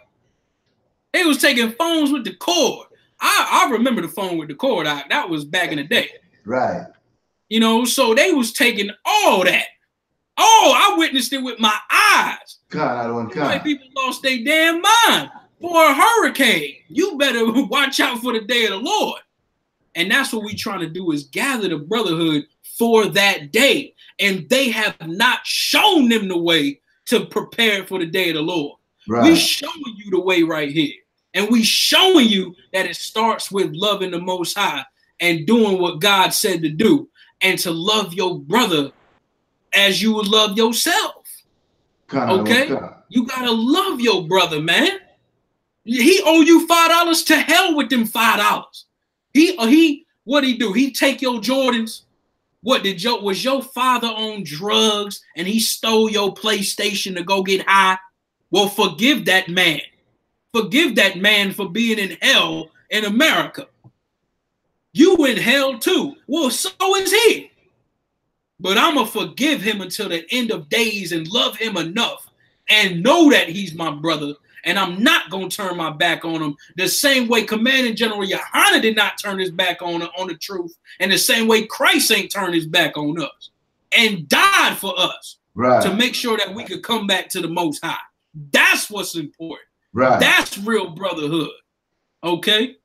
They was taking phones with the cord. I remember the phone with the cord. That was back in the day. Right. You know, so they was taking all that. Oh, I witnessed it with my eyes. White people lost their damn mind for a hurricane. You better watch out for the day of the Lord. And that's what we trying to do is gather the brotherhood for that day. And they have not shown them the way to prepare for the day of the Lord. Right. We showing you the way right here. And we showing you that it starts with loving the Most High and doing what God said to do and to love your brother as you would love yourself. Okay? You got to love your brother, man. He owe you $5. To hell with them $5. What he do? He take your Jordans. Was your father on drugs and he stole your PlayStation to go get high? Well, forgive that man. Forgive that man for being in hell in America. You in hell too. Well, so is he. But I'm going to forgive him until the end of days and love him enough and know that he's my brother. And I'm not going to turn my back on him the same way Commanding General Yohanna did not turn his back on the truth. And the same way Christ ain't turned his back on us and died for us to make sure that we could come back to the Most High. That's what's important. Right. That's real brotherhood. Okay?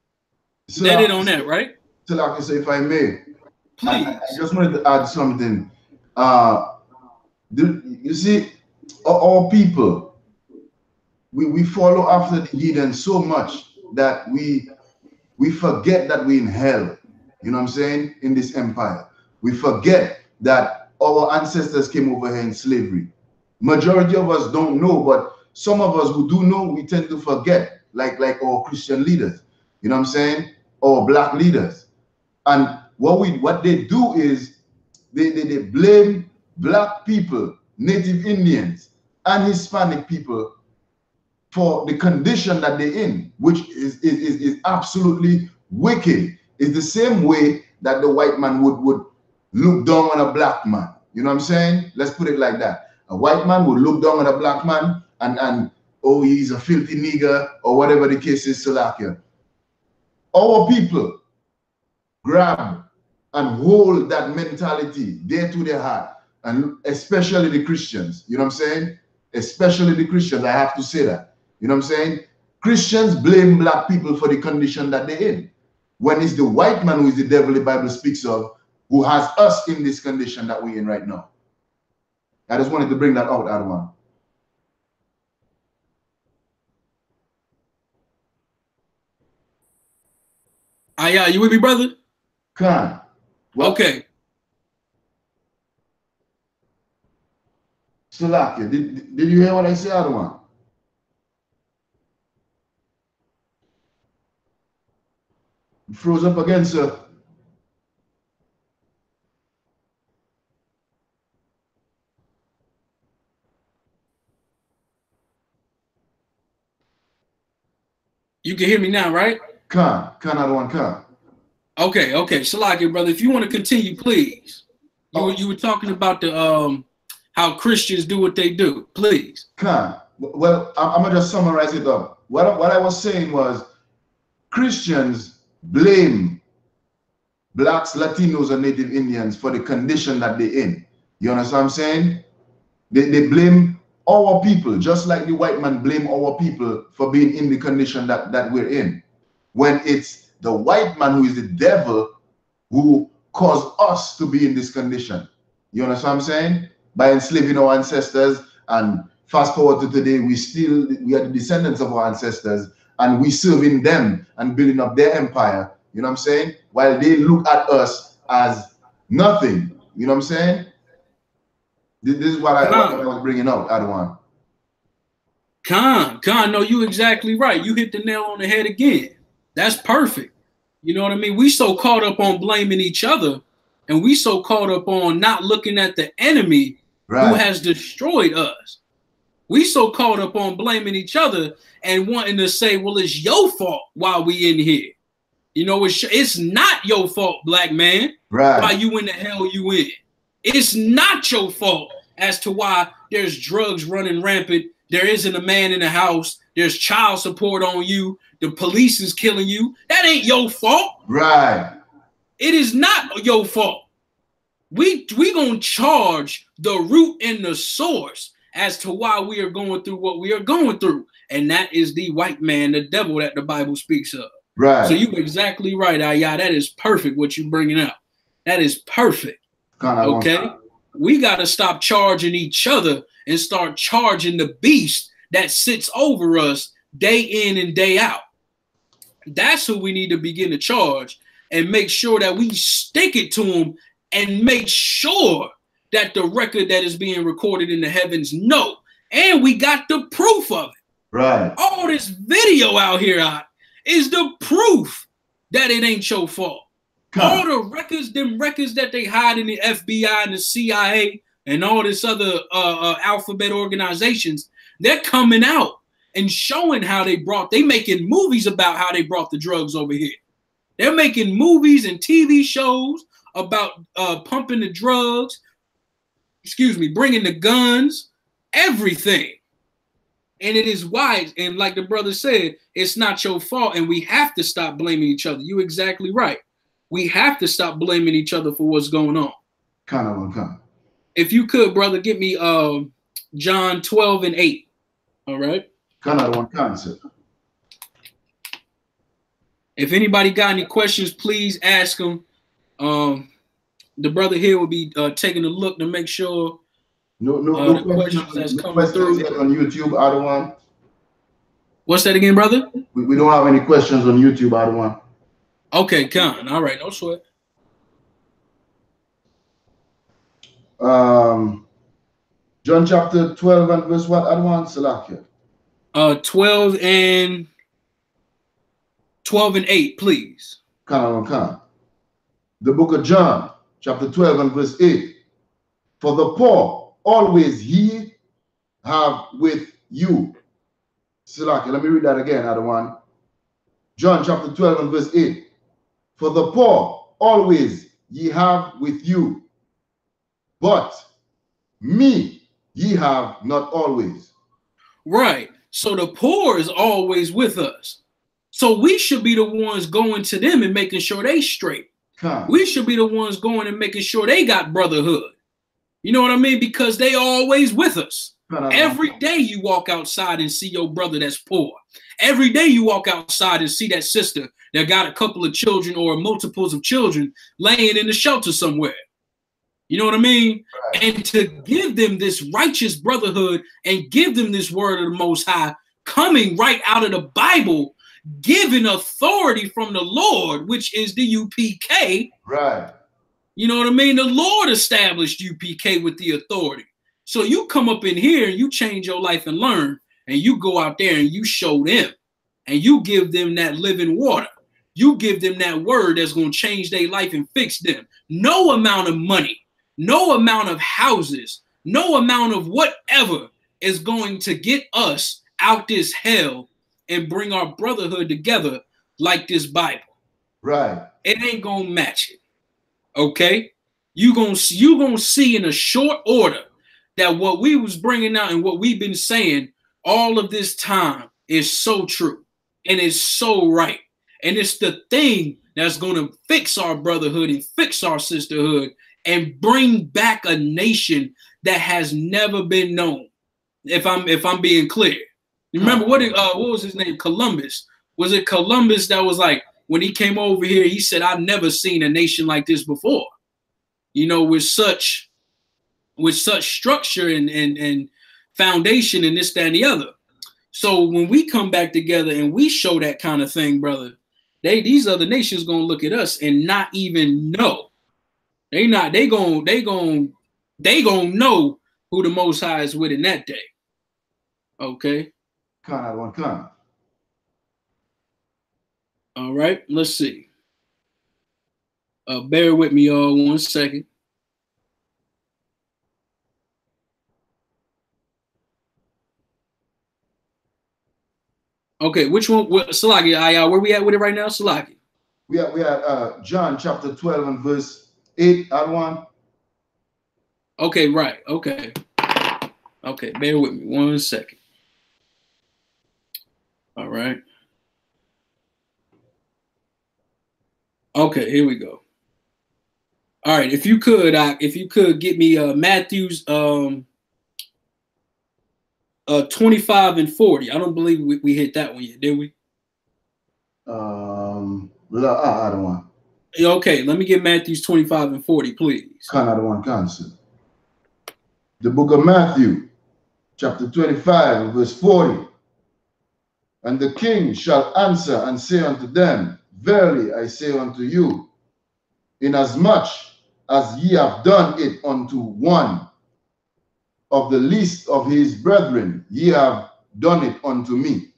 So that it on that, right? So like I say, if I may, please. I just wanted to add something. You see, all people, we follow after the heathen so much that we forget that we're in hell. You know what I'm saying? In this empire. We forget that our ancestors came over here in slavery. Majority of us don't know, but some of us who do know, we tend to forget, like our Christian leaders. You know what I'm saying? Or black leaders. And what they do is they blame black people, Native Indians, and Hispanic people for the condition that they're in, which is absolutely wicked. It's the same way that the white man would look down on a black man. You know what I'm saying? Let's put it like that. A white man would look down on a black man and oh, he's a filthy nigger or whatever the case is, Salakia. Our people grab and hold that mentality dear to their heart, and especially the Christians. You know what I'm saying? Especially the Christians, I have to say that. You know what I'm saying? Christians blame black people for the condition that they're in, when it's the white man who is the devil the Bible speaks of, who has us in this condition that we're in right now. I just wanted to bring that out, Adwan. You with me, brother? Khan. Okay. Salakia, did you hear what I said, Adwan? Froze up again, sir. You can hear me now, right? Can other one can. Okay, okay. Shalaki, brother, if you want to continue, please. You were talking about the how Christians do what they do. Please. Can. Well, I'm gonna just summarize it up. What I was saying was Christians blame blacks, Latinos, and Native Indians for the condition that they're in. You understand what I'm saying? They blame our people, just like the white man blame our people for being in the condition that we're in. When it's the white man who is the devil who caused us to be in this condition. You understand what I'm saying? By enslaving our ancestors, and fast forward to today, we are the descendants of our ancestors, and we serving them and building up their empire. You know what I'm saying? While they look at us as nothing. You know what I'm saying? This is what I was bringing up, Adawan. Khan, no, you exactly right. You hit the nail on the head again. That's perfect. You know what I mean? We so caught up on blaming each other, and we so caught up on not looking at the enemy who has destroyed us. We so caught up on blaming each other and wanting to say, well, it's your fault while we in here. You know, it's not your fault, black man, why you in the hell you in. It's not your fault as to why there's drugs running rampant. There isn't a man in the house. There's child support on you. The police is killing you. That ain't your fault. Right. It is not your fault. We gonna charge the root and the source as to why we are going through what we are going through. And that is the white man, the devil that the Bible speaks of. Right. So you're exactly right, Ayah. That is perfect what you're bringing up. That is perfect. Okay? We got to stop charging each other and start charging the beast that sits over us day in and day out. That's who we need to begin to charge and make sure that we stick it to him and make sure that the record that is being recorded in the heavens know. And we got the proof of it. Right. All this video out here is the proof that it ain't your fault. All the records, them records that they hide in the FBI and the CIA and all this other alphabet organizations, they're coming out and showing how they making movies about how they brought the drugs over here. They're making movies and TV shows about pumping the drugs, bringing the guns, everything. And it is wise. And like the brother said, it's not your fault. And we have to stop blaming each other. You're exactly right. We have to stop blaming each other for what's going on. If you could, brother, give me John 12:8. All right. If anybody got any questions, please ask them. The brother here will be taking a look to make sure no questions that's coming through on YouTube. Adawan. What's that again, brother? We don't have any questions on YouTube, Adawan. Okay, Khan. All right, no sweat. John chapter 12 and verse what, Adawan? Salakia. 12 and 8, please. The book of John, chapter 12 and verse 8. For the poor always ye have with you. Salakia, let me read that again, Adawan. John chapter 12 and verse 8. For the poor always ye have with you, but me ye have not always. Right. So the poor is always with us. So we should be the ones going to them and making sure they straight. We should be the ones going and making sure they got brotherhood. You know what I mean? Because they always with us. Every day you walk outside and see your brother that's poor. Every day you walk outside and see that sister that got a couple of children or multiples of children laying in the shelter somewhere. You know what I mean? Right. And to give them this righteous brotherhood and give them this word of the Most High coming right out of the Bible, given authority from the Lord, which is the U.P.K. Right. You know what I mean? The Lord established U.P.K. with the authority. So you come up in here and you change your life and learn, and you go out there and you show them, and you give them that living water. You give them that word that's going to change their life and fix them. No amount of money, no amount of houses, no amount of whatever is going to get us out this hell and bring our brotherhood together like this Bible. Right. It ain't gonna match it. Okay? You gonna see in a short order that what we was bringing out and what we've been saying all of this time is so true and it's so right. And it's the thing that's going to fix our brotherhood and fix our sisterhood and bring back a nation that has never been known. If I'm being clear. Remember what was his name? Columbus. Was it Columbus that was like, when he came over here, he said, I've never seen a nation like this before. You know, with such structure and foundation and this, that, and the other. So when we come back together and we show that kind of thing, brother, these other nations gonna look at us and not even know. They gonna know who the Most High is with in that day. Okay. Con. All right, let's see. Bear with me, y'all, 1 second. Okay, which one? Salaki, where we at with it right now, Salaki? We are John chapter 12 and verse 8 and 1. Okay, right. Okay, bear with me 1 second. All right. Okay, here we go. All right, if you could get me Matthew's 25 and 40. I don't believe we hit that one yet, did we? I don't want. Okay, let me get Matthew's 25 and 40, please. The book of Matthew, chapter 25, verse 40. And the king shall answer and say unto them, Verily I say unto you, inasmuch as ye have done it unto one of the least of his brethren, ye have done it unto me.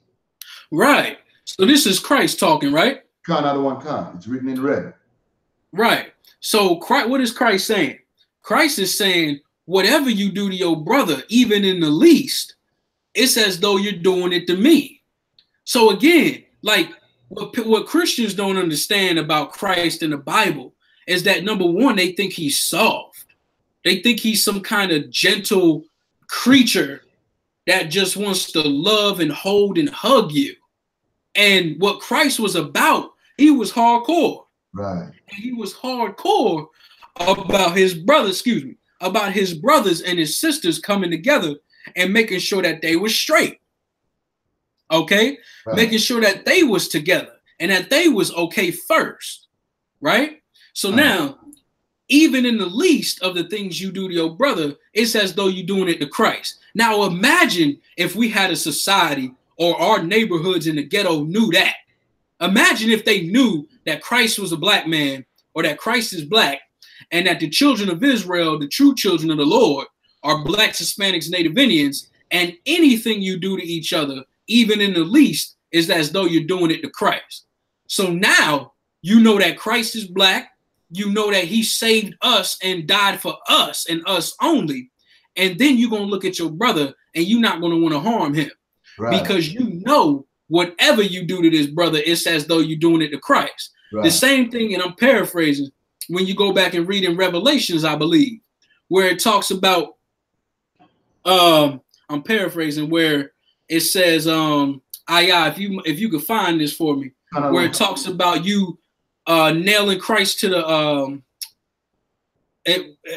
Right. So this is Christ talking, right? It's written in red. Right. So Christ, what is Christ saying? Christ is saying, whatever you do to your brother, even in the least, it's as though you're doing it to me. So again, like what Christians don't understand about Christ in the Bible is that, number one, they think he's soft. They think he's some kind of gentle creature that just wants to love and hold and hug you. And what Christ was about, he was hardcore. Right. And he was hardcore about his brothers, about his brothers and his sisters coming together and making sure that they were straight. Okay? Right. Making sure that they was together and that they was okay first. Right? So now, even in the least of the things you do to your brother, it's as though you're doing it to Christ. Now imagine if we had a society or our neighborhoods in the ghetto knew that. Imagine if they knew that Christ was a black man or that Christ is black and that the children of Israel, the true children of the Lord, are blacks, Hispanics, Native Indians, and anything you do to each other, even in the least, is as though you're doing it to Christ. So now you know that Christ is black. You know that he saved us and died for us and us only. And then you're going to look at your brother and you're not going to want to harm him. Right. Because you know whatever you do to this brother, it's as though you're doing it to Christ. Right. The same thing, and I'm paraphrasing, when you go back and read in Revelations, I believe, where it talks about, I'm paraphrasing, where it says, if you could find this for me, where it talks about you nailing Christ to the,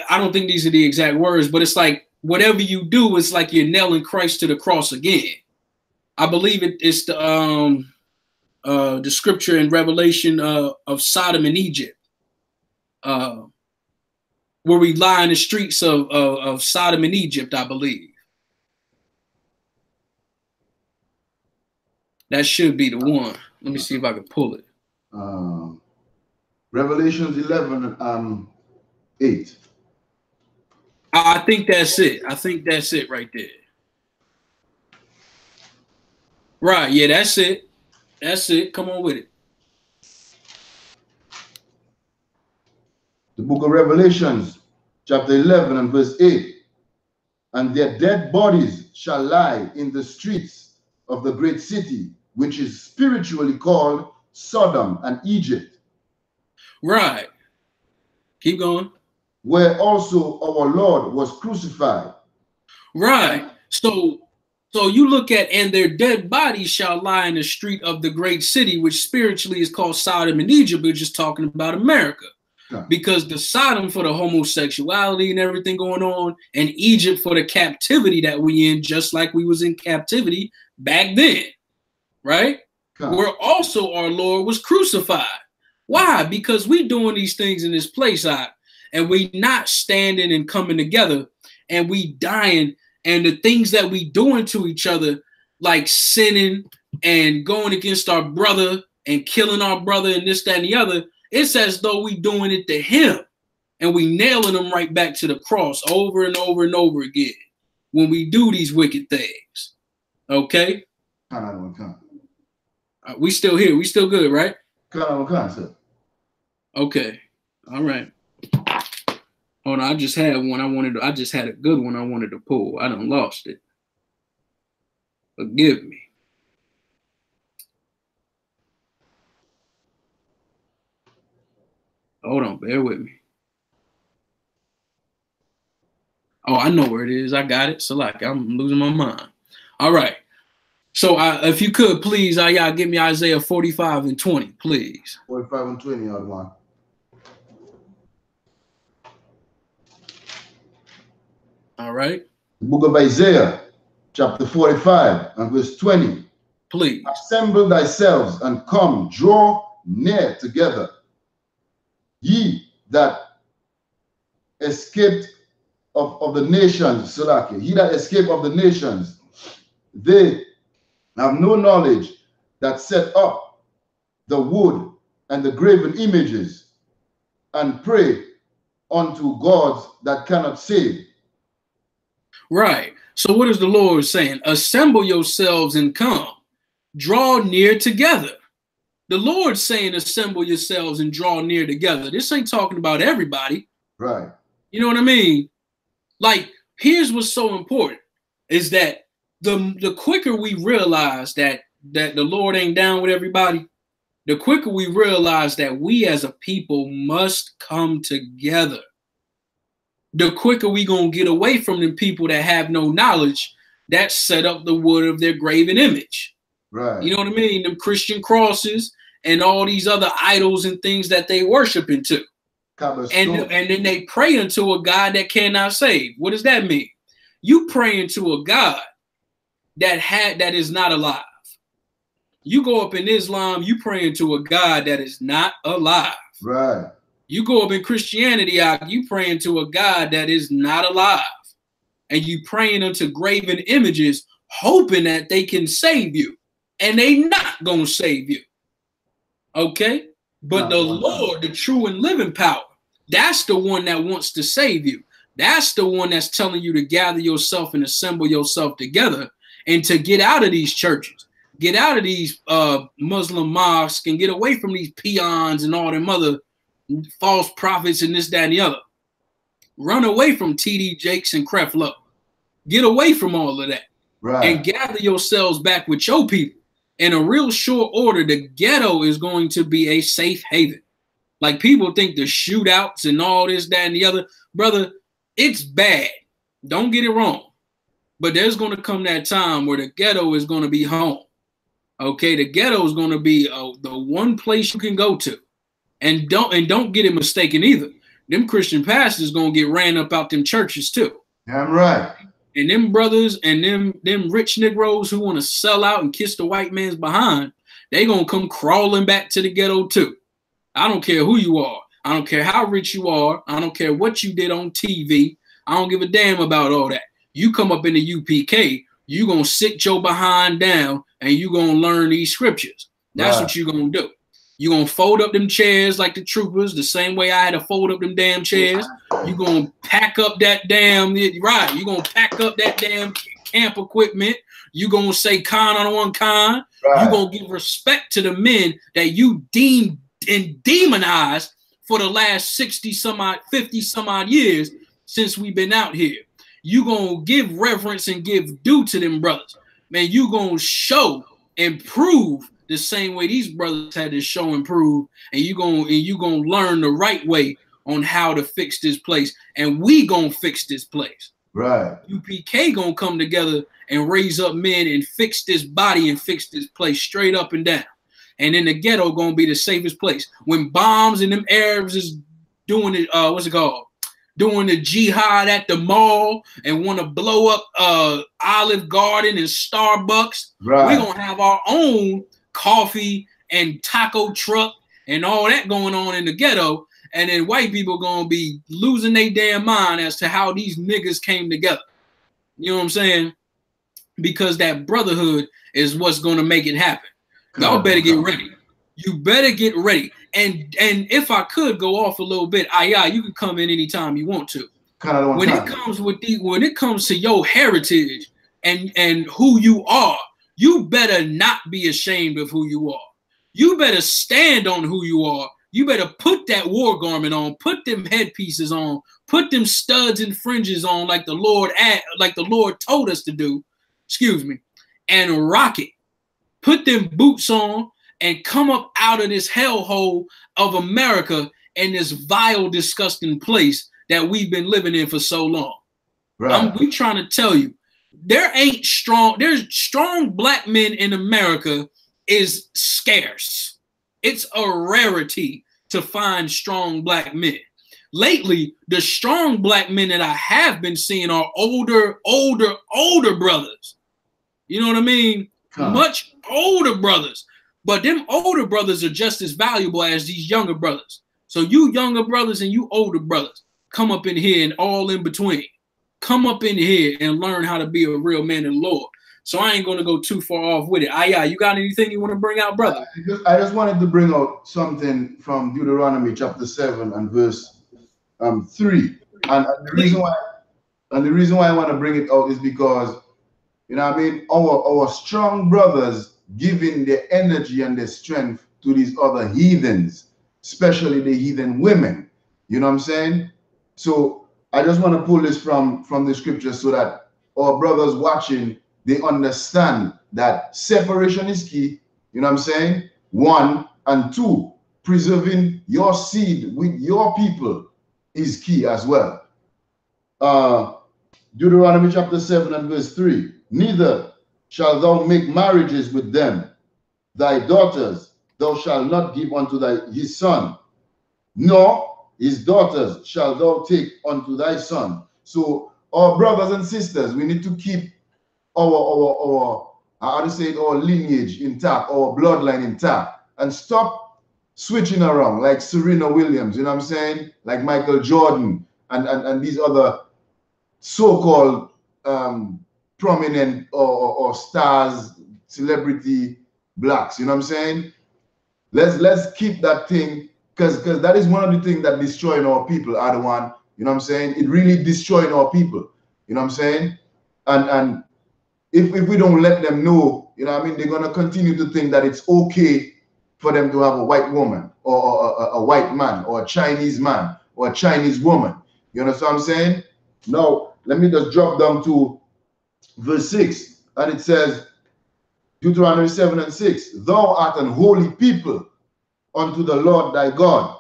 I don't think these are the exact words, but it's like, whatever you do, it's like you're nailing Christ to the cross again. I believe it's the scripture in Revelation of Sodom and Egypt, where we lie in the streets of Sodom and Egypt, I believe. That should be the one. Let me see if I can pull it. Revelations 11, 8. I think that's it. I think that's it right there. Right. Yeah, that's it. That's it. Come on with it. The book of Revelations, chapter 11 and verse 8. And their dead bodies shall lie in the streets of the great city which is spiritually called Sodom and Egypt. Right. Keep going. Where also our Lord was crucified. Right. So you look at, and their dead bodies shall lie in the street of the great city, which spiritually is called Sodom and Egypt. We're just talking about America. Because the Sodom for the homosexuality and everything going on, and Egypt for the captivity that we in, just like we was in captivity back then, right? Where also our Lord was crucified. Why? Because we doing these things in this place, and we not standing and coming together, and we dying, and the things that we doing to each other, like sinning and going against our brother and killing our brother and this, that, and the other. It's as though we doing it to him, and we nailing him right back to the cross over and over and over again when we do these wicked things. Okay? We still here. We still good, right? Okay. All right. Hold on. I just had one. I just had a good one I wanted to pull. I done lost it. Forgive me. Hold on, bear with me. Oh, I know where it is. I got it. So like, I'm losing my mind. All right. So if you could, please, y'all give me Isaiah 45 and 20, please. 45 and 20, odd one. All right. The book of Isaiah, chapter 45 and verse 20. Please. Assemble thyself and come, draw near together. Ye that escaped of the nations, Salaki, ye that escaped of the nations, they have no knowledge that set up the wood and the graven images and pray unto gods that cannot save. Right. So what is the Lord saying? Assemble yourselves and come, draw near together. The Lord's saying, assemble yourselves and draw near together. This ain't talking about everybody. Right. You know what I mean? Like, here's what's so important is that the quicker we realize that the Lord ain't down with everybody, the quicker we realize that we as a people must come together. The quicker we gonna get away from them people that have no knowledge that set up the wood of their graven image. Right. You know what I mean? Them Christian crosses and all these other idols and things that they worship into. And then they pray unto a God that cannot save. What does that mean? You pray into a God that is not alive. You go up in Islam, you pray into a God that is not alive. Right. You go up in Christianity, you praying to a God that is not alive. And you praying unto graven images, hoping that they can save you. And they not going to save you. Okay? But the Lord, the true and living power, that's the one that wants to save you. That's the one that's telling you to gather yourself and assemble yourself together and to get out of these churches. Get out of these Muslim mosques and get away from these peons and all them other false prophets and this, that, and the other. Run away from TD Jakes and Creflo. Get away from all of that. Right. And gather yourselves back with your people. In a real short order, the ghetto is going to be a safe haven. Like people think the shootouts and all this, that, and the other. Brother, it's bad. Don't get it wrong. But there's going to come that time where the ghetto is going to be home. Okay, the ghetto is going to be the one place you can go to. And don't get it mistaken either. Them Christian pastors going to get ran up out them churches too. Damn right. And them brothers and them rich Negroes who want to sell out and kiss the white man's behind, they going to come crawling back to the ghetto too. I don't care who you are. I don't care how rich you are. I don't care what you did on TV. I don't give a damn about all that. You come up in the UPK, you going to sit your behind down and you going to learn these scriptures. That's what you going to do. You going to fold up them chairs like the troopers, the same way I had to fold up them damn chairs. You going to pack up that damn, right, you going to pack up that damn camp equipment. You going to say Khan on one Khan. Right. You going to give respect to the men that you deemed and demonized for the last 60 some odd, 50 some odd years since we've been out here. You going to give reverence and give due to them brothers. Man, you going to show improve the same way these brothers had to show improve, and you gonna learn the right way on how to fix this place, and we gonna fix this place. Right. UPK gonna come together and raise up men and fix this body and fix this place straight up and down. And then the ghetto gonna be the safest place. When bombs and them Arabs is doing it, what's it called? Doing the jihad at the mall and want to blow up Olive Garden and Starbucks. Right. We're gonna have our own coffee and taco truck and all that going on in the ghetto. And then white people gonna be losing their damn mind as to how these niggas came together. You know what I'm saying? Because that brotherhood is what's gonna make it happen. Y'all better get ready. You better get ready. And if I could go off a little bit, you can come in anytime you want to. When it comes to your heritage and who you are, you better not be ashamed of who you are. You better stand on who you are. You better put that war garment on, put them headpieces on, put them studs and fringes on like the Lord told us to do, excuse me, and rock it. Put them boots on and come up out of this hellhole of America and this vile, disgusting place that we've been living in for so long. Right. We trying to tell you, there's strong black men in America is scarce. It's a rarity to find strong black men. Lately, the strong black men that I have been seeing are older brothers. You know what I mean? Much older brothers. But them older brothers are just as valuable as these younger brothers. So you younger brothers and you older brothers, come up in here and all in between. Come up in here and learn how to be a real man in the Lord. So I ain't going to go too far off with it. You got anything you want to bring out, brother? I just wanted to bring out something from Deuteronomy chapter 7 and verse 3. And the reason why I want to bring it out is because, you know what I mean, our strong brothers giving their energy and their strength to these other heathens, especially the heathen women. You know what I'm saying? So I just want to pull this from the scripture so that our brothers watching, they understand that separation is key. You know what I'm saying? 1 and 2, preserving your seed with your people is key as well. Deuteronomy chapter 7 and verse 3. Neither shalt thou make marriages with them. Thy daughters thou shalt not give unto his son, nor his daughters shalt thou take unto thy son. So our brothers and sisters, we need to keep our lineage intact, our bloodline intact, and stop switching around like Serena Williams, you know what I'm saying? Like Michael Jordan and these other so-called prominent or stars, celebrity blacks, you know what I'm saying? Let's keep that thing, because that is one of the things that destroying our people, Adawan, you know what I'm saying? It really destroying our people, you know what I'm saying? And if we don't let them know, you know what I mean, they're going to continue to think that it's okay for them to have a white woman or a white man or a Chinese man or a Chinese woman. You understand what I'm saying? Now, let me just drop down to verse 6, and it says, Deuteronomy 7 and 6, thou art an holy people unto the Lord thy God.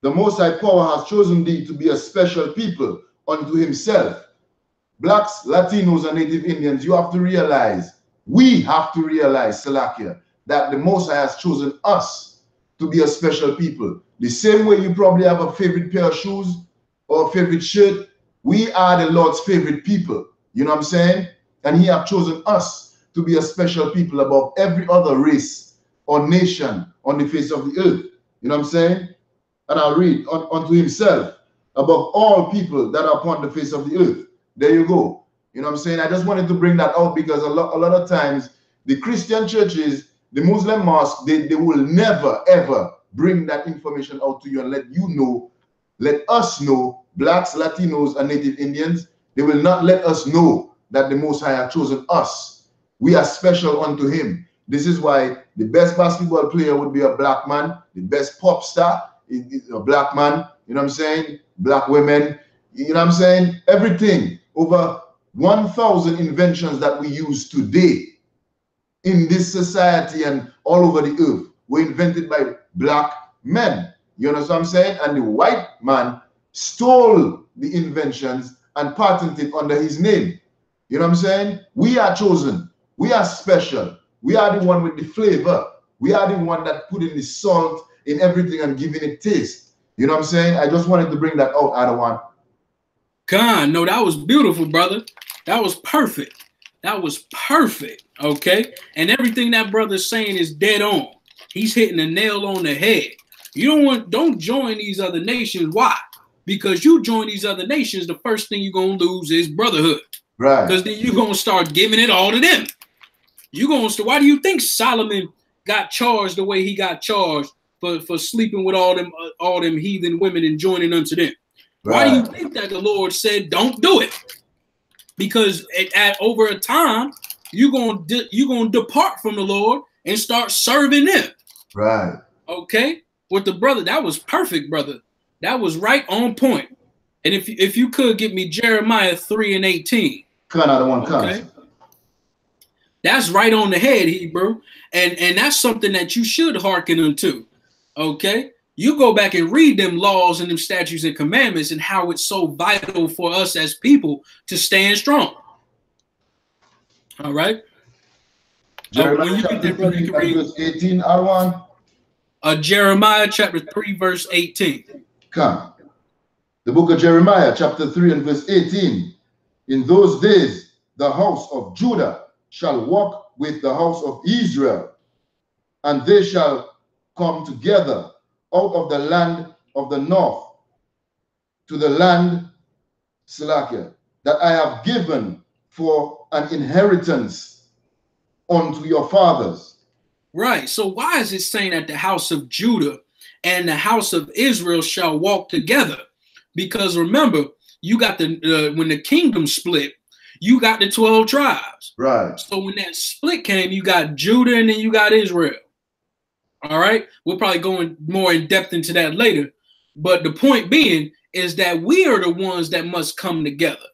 The Most High Power has chosen thee to be a special people unto himself. Blacks, Latinos, and Native Indians, you have to realize, we have to realize, Salakia, that the Most High has chosen us to be a special people. The same way you probably have a favorite pair of shoes or a favorite shirt, we are the Lord's favorite people. You know what I'm saying? And he has chosen us to be a special people above every other race or nation on the face of the earth. You know what I'm saying? And I'll read, unto himself, above all people that are upon the face of the earth. There you go. You know what I'm saying? I just wanted to bring that out because a lot of times the Christian churches, the Muslim mosques, they will never, ever bring that information out to you and let you know, let us know, blacks, Latinos, and Native Indians, they will not let us know that the Most High has chosen us. We are special unto him. This is why the best basketball player would be a black man. The best pop star is a black man. You know what I'm saying? Black women. You know what I'm saying? Everything. Over 1,000 inventions that we use today in this society and all over the earth were invented by black men. You know what I'm saying? And the white man stole the inventions and patented under his name. You know what I'm saying? We are chosen. We are special. We are the one with the flavor. We are the one that put in the salt in everything and giving it taste. You know what I'm saying? I just wanted to bring that out, Adawan. Khan, no, that was beautiful, brother. That was perfect. That was perfect. Okay. And everything that brother's saying is dead on. He's hitting the nail on the head. You don't join these other nations. Why? Because you join these other nations, the first thing you're gonna lose is brotherhood. Right. Because then you're gonna start giving it all to them. Why do you think Solomon got charged the way he got charged for sleeping with all them heathen women and joining unto them? Right. Why do you think that the Lord said don't do it? Because over a time you're gonna depart from the Lord and start serving them. Right. Okay. With the brother, that was perfect, brother. That was right on point. And if you could get me Jeremiah 3:18. Okay. That's right on the head, Hebrew. And that's something that you should hearken unto. Okay. You go back and read them laws and them statutes and commandments and how it's so vital for us as people to stand strong. All right. Jeremiah when you get that, brother, you can read verse 18, Arwan. Jeremiah chapter 3, verse 18. Come. The book of Jeremiah, chapter 3 and verse 18. In those days, the house of Judah shall walk with the house of Israel, and they shall come together out of the land of the north to the land, Salakia, that I have given for an inheritance unto your fathers. Right. So why is it saying that the house of Judah and the house of Israel shall walk together? Because remember, you got when the kingdom split, you got the 12 tribes. Right. So when that split came, you got Judah and then you got Israel. All right. We'll probably go more in depth into that later. But the point being is that we are the ones that must come together.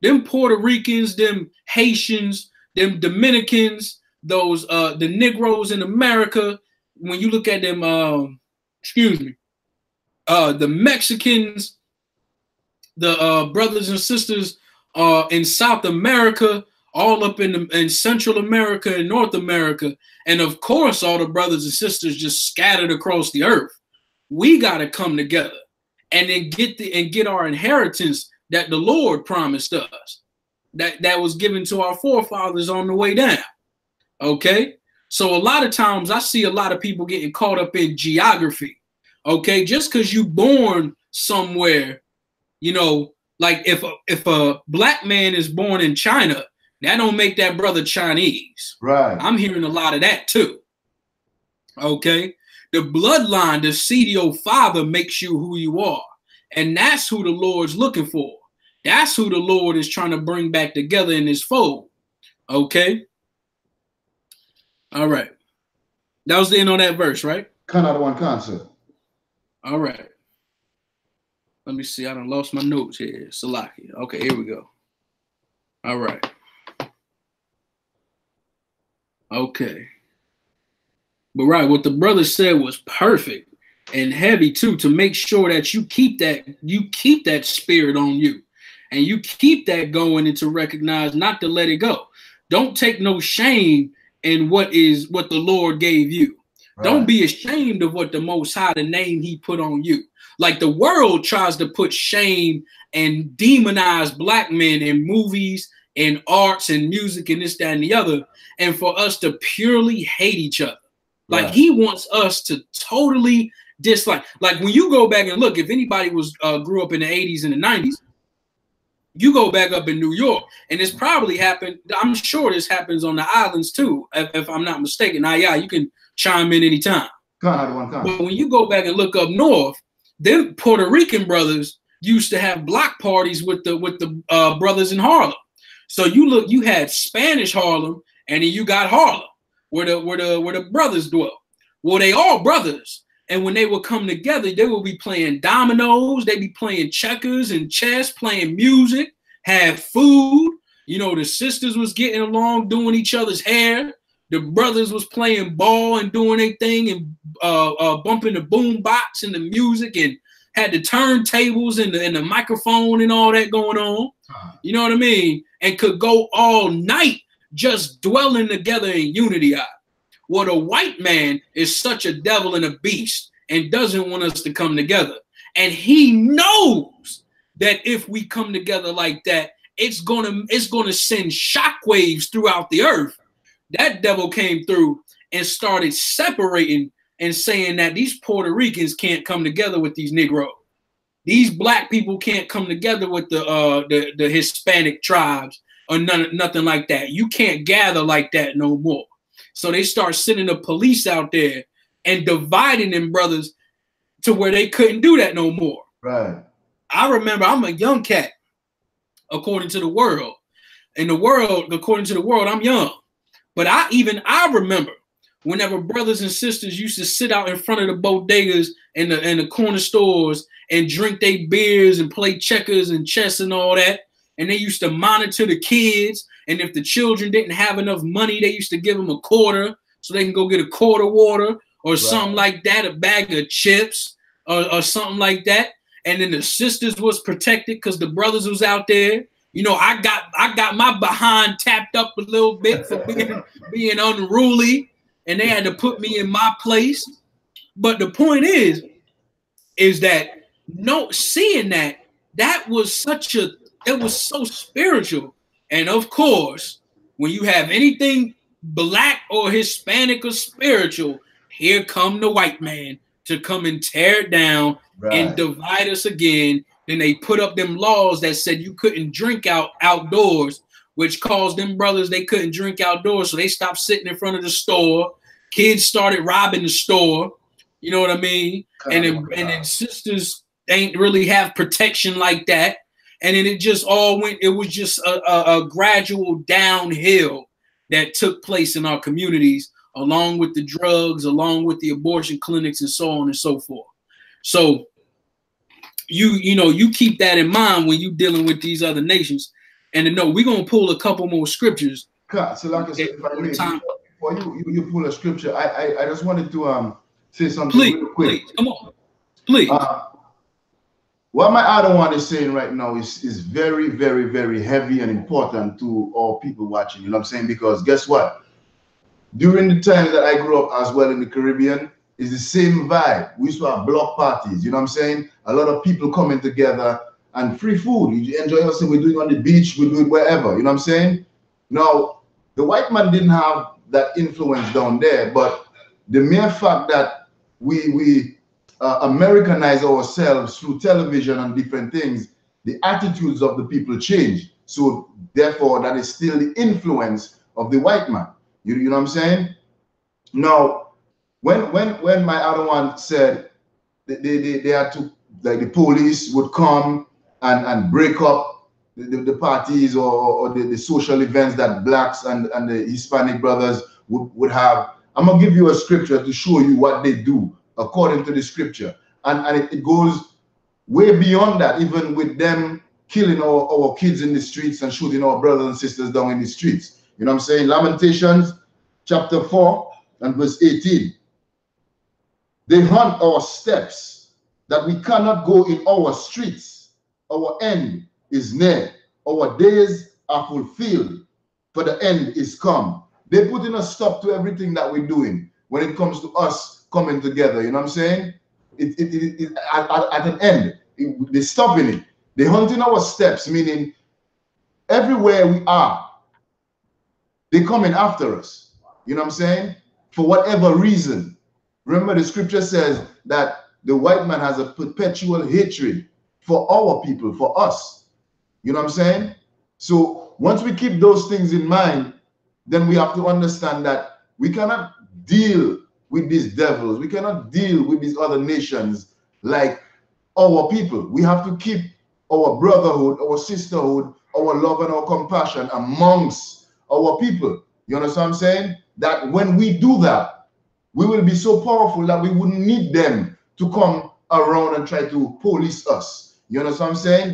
Them Puerto Ricans, them Haitians, them Dominicans, those the Negroes in America, when you look at them, the Mexicans, the brothers and sisters in South America, all up in Central America and North America, and of course all the brothers and sisters just scattered across the earth. We got to come together and then get our inheritance that the Lord promised us, that was given to our forefathers on the way down. Okay, so a lot of times I see a lot of people getting caught up in geography. Okay, just because you born somewhere, you know, like if a black man is born in China, that don't make that brother Chinese. Right. I'm hearing a lot of that too. Okay, the bloodline, the seed of your father makes you who you are, and that's who the Lord's looking for. That's who the Lord is trying to bring back together in his fold. Okay. All right. That was the end on that verse, right? Another one concept. All right. Let me see. I done lost my notes here. Salaki. Okay, here we go. All right. Okay. But right, what the brother said was perfect and heavy too, to make sure that you keep that spirit on you and you keep that going, and to recognize not to let it go. Don't take no shame in what the Lord gave you. Right. Don't be ashamed of what the Most High, the name he put on you. Like the world tries to put shame and demonize black men in movies and arts and music and this, that, and the other, and for us to purely hate each other. Like he wants us to totally dislike. Like when you go back and look, if anybody grew up in the 80s and the 90s, you go back up in New York, and it's probably happened. I'm sure this happens on the islands too, if I'm not mistaken. Now, yeah, you can chime in anytime. But when you go back and look up north, them Puerto Rican brothers used to have block parties with the brothers in Harlem. So you had Spanish Harlem, and then you got Harlem, where the brothers dwell. Well, they all brothers. And when they would come together, they would be playing dominoes, they'd be playing checkers and chess, playing music, have food. You know, the sisters was getting along, doing each other's hair. The brothers was playing ball and doing their thing and bumping the boom box and the music and had the turntables and the microphone and all that going on. You know what I mean? And could go all night just dwelling together in unity. Well, the white man is such a devil and a beast and doesn't want us to come together. And he knows that if we come together like that, it's gonna send shockwaves throughout the earth. That devil came through and started separating and saying that these Puerto Ricans can't come together with these Negroes. These black people can't come together with the Hispanic tribes or nothing like that. You can't gather like that no more. So they start sending the police out there and dividing them brothers to where they couldn't do that no more. Right. I remember I'm a young cat, according to the world. In the world, according to the world, I'm young. But I remember whenever brothers and sisters used to sit out in front of the bodegas and the corner stores and drink their beers and play checkers and chess and all that. And they used to monitor the kids. And if the children didn't have enough money, they used to give them a quarter so they can go get a quart of water or something like that, a bag of chips or something like that. And then the sisters was protected because the brothers was out there. You know, I got my behind tapped up a little bit for being unruly, and they had to put me in my place. But the point is that seeing that was it was so spiritual. And of course, when you have anything black or Hispanic or spiritual, here come the white man to come and tear it down and divide us again. Then they put up them laws that said you couldn't drink outdoors, which caused them brothers they couldn't drink outdoors. So they stopped sitting in front of the store. Kids started robbing the store. You know what I mean? And then sisters ain't really have protection like that. And then it just all went, it was just a gradual downhill that took place in our communities, along with the drugs, along with the abortion clinics and so on and so forth. So you keep that in mind when you're dealing with these other nations. And no, we're gonna pull a couple more scriptures. So like I said, if I may, before you pull a scripture, I just wanted to say something real quick. Please, come on. Please. What my other one is saying right now is very, very, very heavy and important to all people watching. You know what I'm saying? Because guess what? During the time that I grew up as well in the Caribbean, it's the same vibe. We used to have block parties. You know what I'm saying? A lot of people coming together and free food. You enjoy yourself. We do it on the beach. We do it wherever. You know what I'm saying? Now, the white man didn't have that influence down there, but the mere fact that we Americanize ourselves through television and different things, the attitudes of the people change. So therefore, that is still the influence of the white man. You know what I'm saying? Now, when my other one said they had to, like, the police would come and break up the parties or the social events that blacks and the Hispanic brothers would have, I'm gonna give you a scripture to show you what they do according to the scripture, and it goes way beyond that, even with them killing our kids in the streets and shooting our brothers and sisters down in the streets. You know what I'm saying? Lamentations chapter 4 and verse 18. They hunt our steps, that we cannot go in our streets. Our end is near. Our days are fulfilled, for the end is come. They're putting a stop to everything that we're doing when it comes to us coming together. You know what I'm saying? At an end, they're stopping it. They're hunting our steps, meaning everywhere we are, they're coming after us. You know what I'm saying? For whatever reason. Remember, the scripture says that the white man has a perpetual hatred for our people, for us. You know what I'm saying? So once we keep those things in mind, then we have to understand that we cannot deal with these devils. We cannot deal with these other nations like our people. We have to keep our brotherhood, our sisterhood, our love and our compassion amongst our people. You understand what I'm saying? That when we do that, we will be so powerful that we wouldn't need them to come around and try to police us. You understand what I'm saying?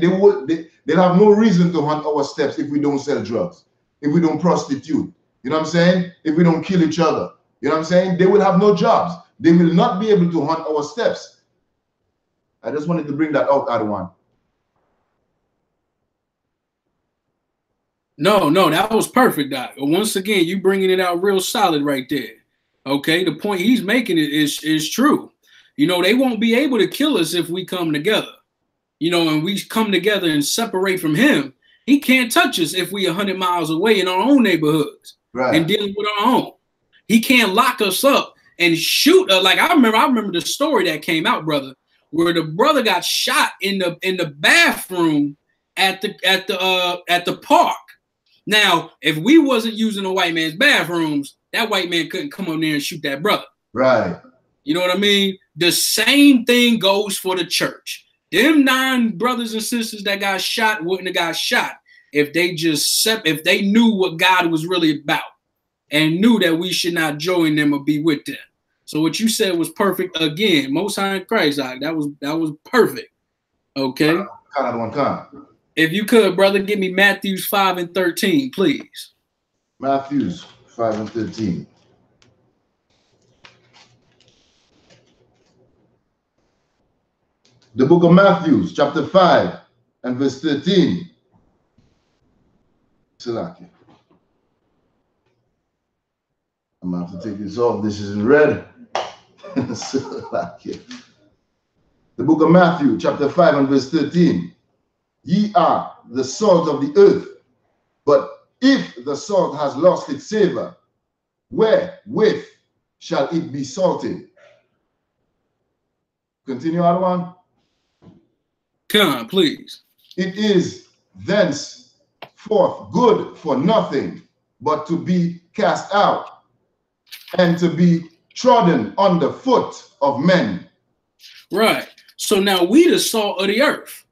They'll have no reason to hunt our steps if we don't sell drugs, if we don't prostitute, You know what I'm saying? If we don't kill each other. You know what I'm saying? They will have no jobs. They will not be able to hunt our steps. I just wanted to bring that out, Adawan. No, that was perfect, Doc. Once again, you bringing it out real solid right there. Okay, the point he's making is true. You know, they won't be able to kill us if we come together. You know, and we come together and separate from him. He can't touch us if we 100 miles away in our own neighborhoods and dealing with our own. He can't lock us up and shoot us. Like I remember the story that came out, brother, where the brother got shot in the bathroom at the park. Now, if we wasn't using a white man's bathrooms, that white man couldn't come up there and shoot that brother. Right. You know what I mean? The same thing goes for the church. Them 9 brothers and sisters that got shot wouldn't have got shot if they knew what God was really about and knew that we should not join them or be with them. So what you said was perfect. Again, Most High in Christ, that was perfect. Okay. If you could, brother, give me Matthews 5 and 13, please. Matthews 5 and 13. The book of Matthew, chapter 5 and verse 13. Salaki. I'm going to have to take this off. This is in red. Salaki. The book of Matthew, chapter 5 and verse 13. Ye are the salt of the earth, but if the salt has lost its savor, wherewith shall it be salted? Continue, Adawan. Come on, please. It is thenceforth good for nothing but to be cast out and to be trodden under foot of men. Right. So now we the salt of the earth.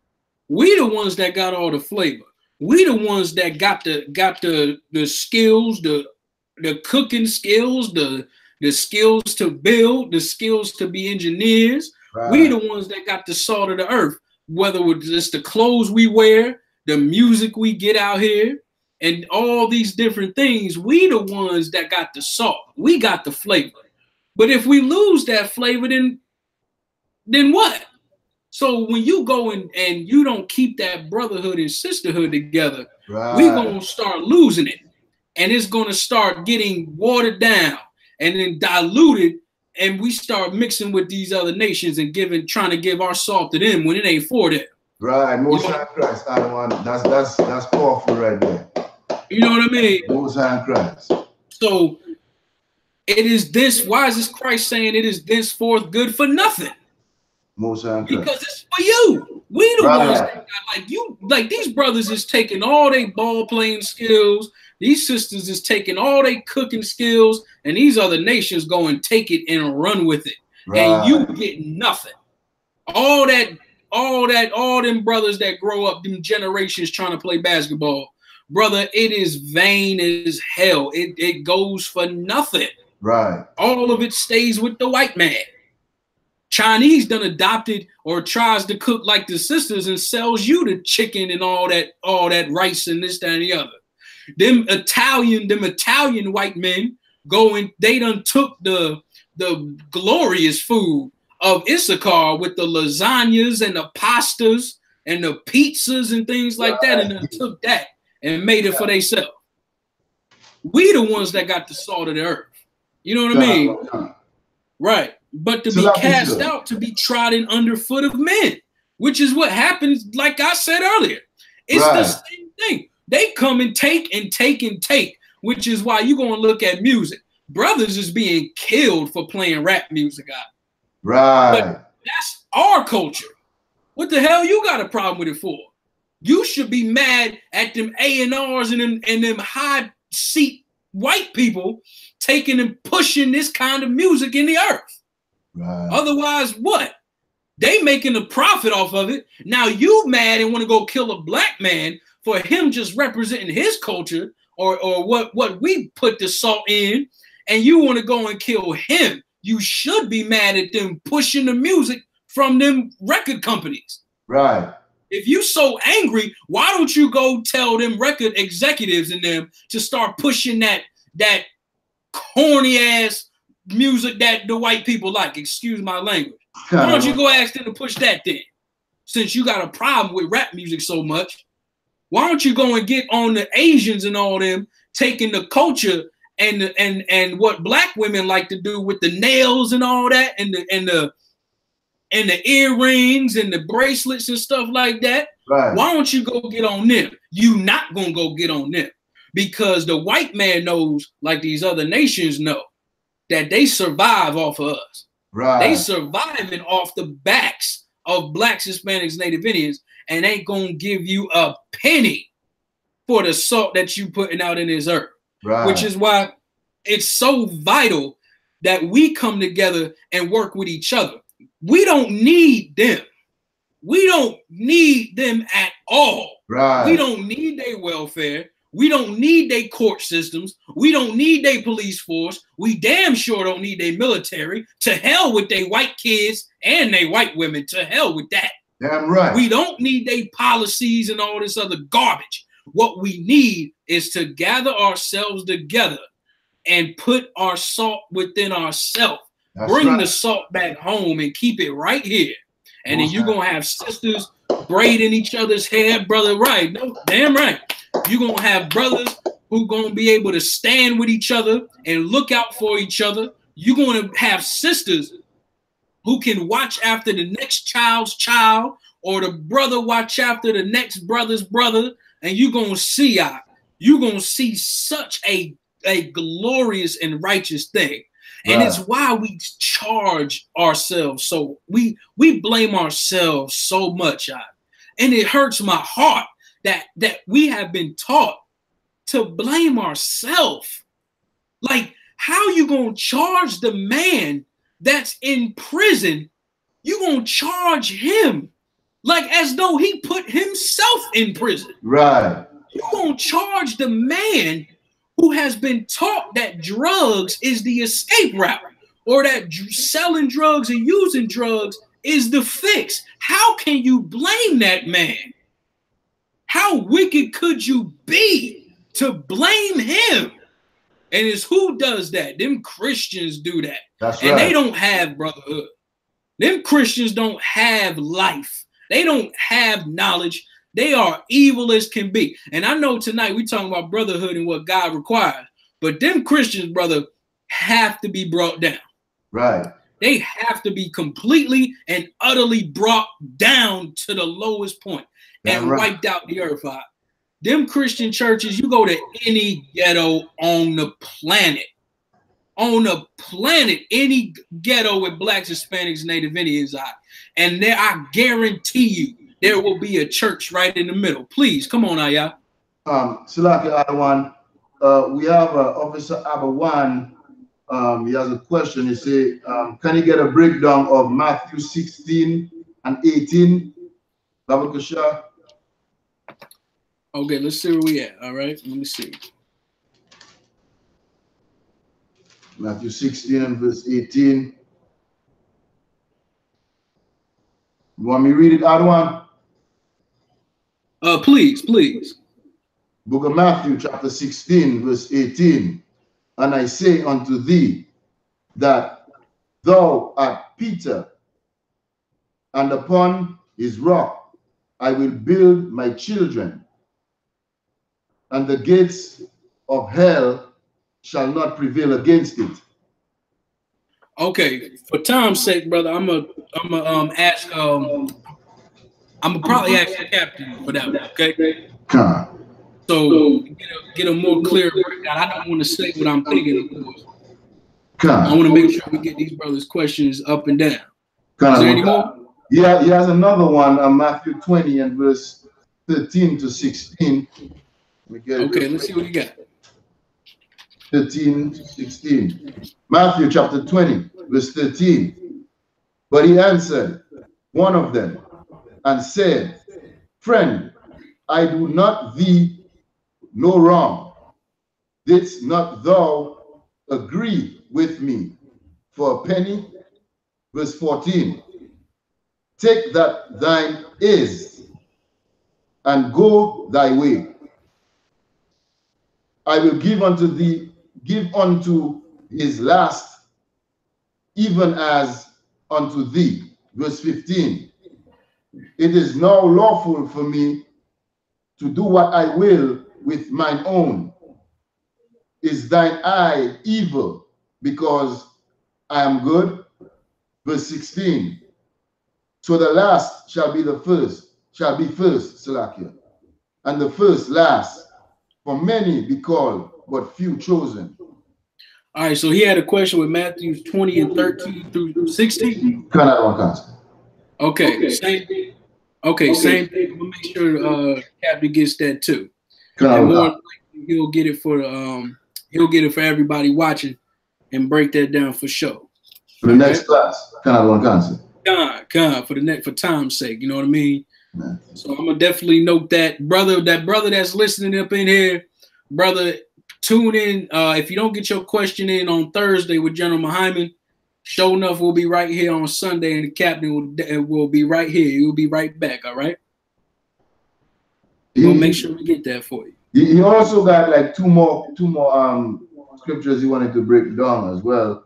We the ones that got all the flavor. We the ones that got the skills, the cooking skills, the skills to build, the skills to be engineers. Right. We the ones that got the salt of the earth. Whether it's the clothes we wear, the music we get out here, and all these different things, we the ones that got the salt. We got the flavor. But if we lose that flavor, then what? So when you go and you don't keep that brotherhood and sisterhood together, we're going to start losing it. And it's going to start getting watered down and then diluted. And we start mixing with these other nations and trying to give our salt to them when it ain't for them. Right. Most High Christ. That's powerful right there. You know what I mean? Most High Christ. So it is this. Why is this Christ saying it is thenceforth good for nothing? Most High Christ. Because it's for you. We the ones that got, like these brothers is taking all their ball playing skills. These sisters is taking all their cooking skills, and these other nations go and take it and run with it. Right. And you get nothing. All them brothers that grow up, them generations trying to play basketball, brother, it is vain as hell. It goes for nothing. Right. All of it stays with the white man. Chinese done adopted or tries to cook like the sisters and sells you the chicken and all that rice and this, that, and the other. Them Italian white men they done took the glorious food of Issachar with the lasagnas and the pastas and the pizzas and things like that, and then took that and made it for themselves. We the ones that got the salt of the earth. You know what I mean? Right. But to be cast out, to be trodden underfoot of men, which is what happens, like I said earlier. It's the same thing. They come and take and take and take, which is why you're going to look at music. Brothers is being killed for playing rap music out. Right. But that's our culture. What the hell you got a problem with it for? You should be mad at them A&Rs and them high seat white people taking and pushing this kind of music in the earth. Right. Otherwise, what? They making a profit off of it. Now you mad and want to go kill a black man for him just representing his culture or what we put the salt in, and you want to go and kill him. You should be mad at them pushing the music from them record companies. Right. If you so angry, why don't you go tell them record executives and them to start pushing that that corny ass music that the white people like. Excuse my language. Why don't you go ask them to push that then? Since you got a problem with rap music so much, why don't you go and get on the Asians and all them taking the culture and what black women like to do with the nails and all that and the earrings and the bracelets and stuff like that? Right. Why don't you go get on them? You not gonna go get on them because the white man knows, like these other nations know, that they survive off of us. Right. They surviving off the backs of blacks, Hispanics, Native Indians, and ain't gonna give you a penny for the salt that you putting out in this earth. Right. Which is why it's so vital that we come together and work with each other. We don't need them. We don't need them at all. Right. We don't need their welfare. We don't need their court systems. We don't need their police force. We damn sure don't need their military. To hell with their white kids and their white women. To hell with that. Damn right. We don't need their policies and all this other garbage. What we need is to gather ourselves together and put our salt within ourselves. Bring the salt back home and keep it right here. And then you're going to have sisters braiding each other's hair, brother. Right. No, damn right. You're going to have brothers who going to be able to stand with each other and look out for each other. You're going to have sisters who can watch after the next child's child, or the brother watch after the next brother's brother. And you're going to see such a glorious and righteous thing. And it's why we charge ourselves. So we blame ourselves so much. And it hurts my heart that we have been taught to blame ourselves. Like, how you going to charge the man that's in prison? You going to charge him like as though he put himself in prison. Right. You going to charge the man who has been taught that drugs is the escape route, or that selling drugs and using drugs is the fix. How can you blame that man? How wicked could you be to blame him? And it's who does that? Them Christians do that. That's right. And they don't have brotherhood. Them Christians don't have life. They don't have knowledge. They are evil as can be. And I know tonight we talking about brotherhood and what God requires, but them Christians, brother, have to be brought down. Right. They have to be completely and utterly brought down to the lowest point and wiped out the earth. Them Christian churches, you go to any ghetto on the planet, any ghetto with blacks, Hispanics, Native Indians, and there I guarantee you, there will be a church right in the middle. Please, come on, Ayah. Salaki Adawan, we have Officer Abawan. He has a question. He say, can you get a breakdown of Matthew 16 and 18? Babakasha. Okay, let's see where we at. All right, let me see. Matthew 16 and verse 18. You want me to read it, Adawan? Please, please. Book of Matthew, chapter 16, verse 18. And I say unto thee that thou art Peter, and upon his rock I will build my children, and the gates of hell shall not prevail against it. Okay, for time's sake, brother, I'm gonna ask I'm gonna probably ask the captain for that one, okay? So get a more clear breakdown. I don't want to say what I'm thinking, of course. I want to make sure we get these brothers' questions up and down. Is there any more? Yeah, he has another one, Matthew 20 and verse 13 to 16. Okay, let's see what you got. 13 to 16. Matthew chapter 20, verse 13. But he answered one of them and said, Friend, I do not thee no wrong. Didst not thou agree with me for a penny? Verse 14. Take that thine is and go thy way. I will give unto thee give unto his last, even as unto thee. Verse 15. It is now lawful for me to do what I will with mine own. Is thine eye evil because I am good? Verse 16. So the last shall be the first, Salakia, and the first last. For many be called, but few chosen. All right, so he had a question with Matthew 20 and 13 through 16. Okay, same thing. We'll make sure Captain gets that too. And more likely he'll get it for everybody watching and break that down for sure. For the next class, for time's sake, you know what I mean? So I'm gonna definitely note that brother that's listening up in here, brother, tune in. If you don't get your question in on Thursday with General Muhammad, sure enough, we'll be right here on Sunday, and the captain will be right here. He'll be right back. All right. We'll make sure we get that for you. He also got like two more scriptures he wanted to break down as well.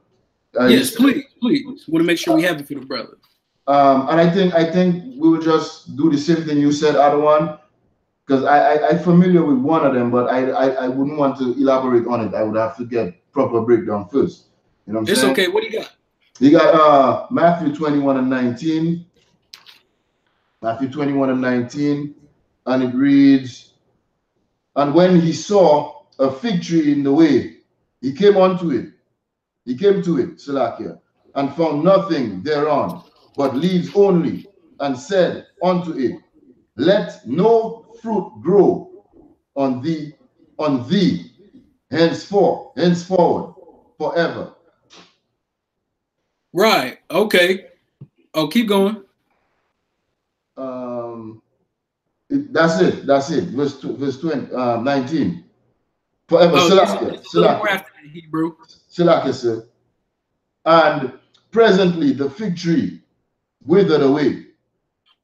Yes, please. Want to make sure we have it for the brother. And I think we will just do the same thing you said, other one, because I'm familiar with one of them, but I wouldn't want to elaborate on it. I would have to get proper breakdown first. You know what I'm saying? It's okay. What do you got? You got Matthew 21 and 19. Matthew 21 and 19, and it reads, and when he saw a fig tree in the way, he came to it, Salakia, and found nothing thereon, but leaves only, and said unto it, let no fruit grow on thee henceforward, forever. Right. Okay. Oh, keep going. That's it. Verse 19. Forever. Salakia. Hebrew. Salakia, sir. And presently the fig tree withered away.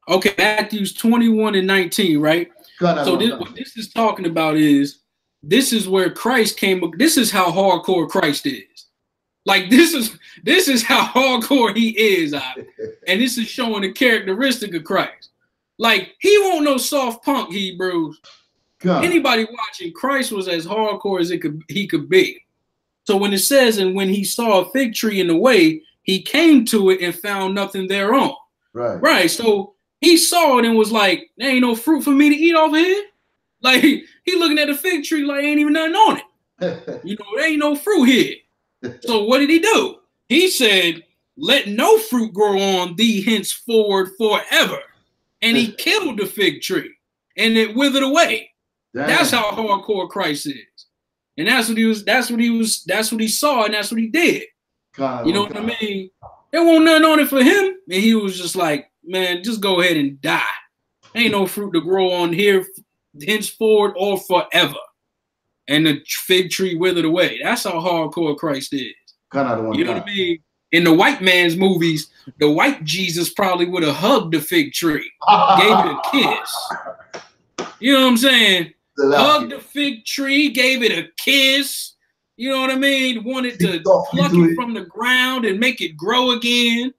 Okay, Matthews 21 and 19, right? So what this is talking about is, this is where Christ came. This is how hardcore Christ is. Like this is how hardcore he is, and this is showing the characteristic of Christ. Like he won't no soft punk Hebrews. Anybody watching, Christ was as hardcore as he could be. So when it says, and when he saw a fig tree in the way, he came to it and found nothing thereon. Right. So he saw it and was like, there ain't no fruit for me to eat over here. Like he looking at the fig tree like ain't even nothing on it. You know, there ain't no fruit here. So what did he do? He said, let no fruit grow on thee henceforward forever. And he killed the fig tree and it withered away. Damn. That's how hardcore Christ is. And that's what he saw, and that's what he did. You know what I mean? There wasn't nothing on it for him. And he was just like, man, just go ahead and die. Ain't no fruit to grow on here henceforward or forever. And the fig tree withered away. That's how hardcore Christ is. You know what I mean? In the white man's movies, the white Jesus probably would have hugged the fig tree, gave it a kiss. You know what I'm saying? Hugged the fig tree, gave it a kiss. You know what I mean? Wanted to pluck it from the ground and make it grow again.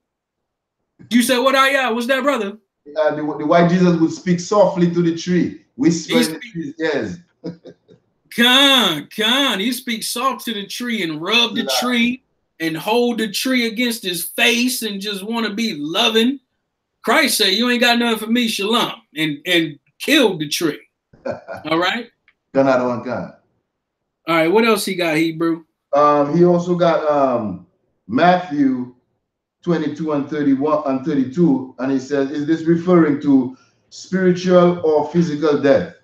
You said, what are y'all? What's that, brother? The white Jesus would speak softly to the tree, whispering in the tree's ears. He speaks soft to the tree and rub the tree and hold the tree against his face and just want to be loving. Christ said, you ain't got nothing for me, shalom, and killed the tree. All right? All right, what else he got, Hebrew? He also got Matthew 22 and 31 and 32, and he says, is this referring to spiritual or physical death?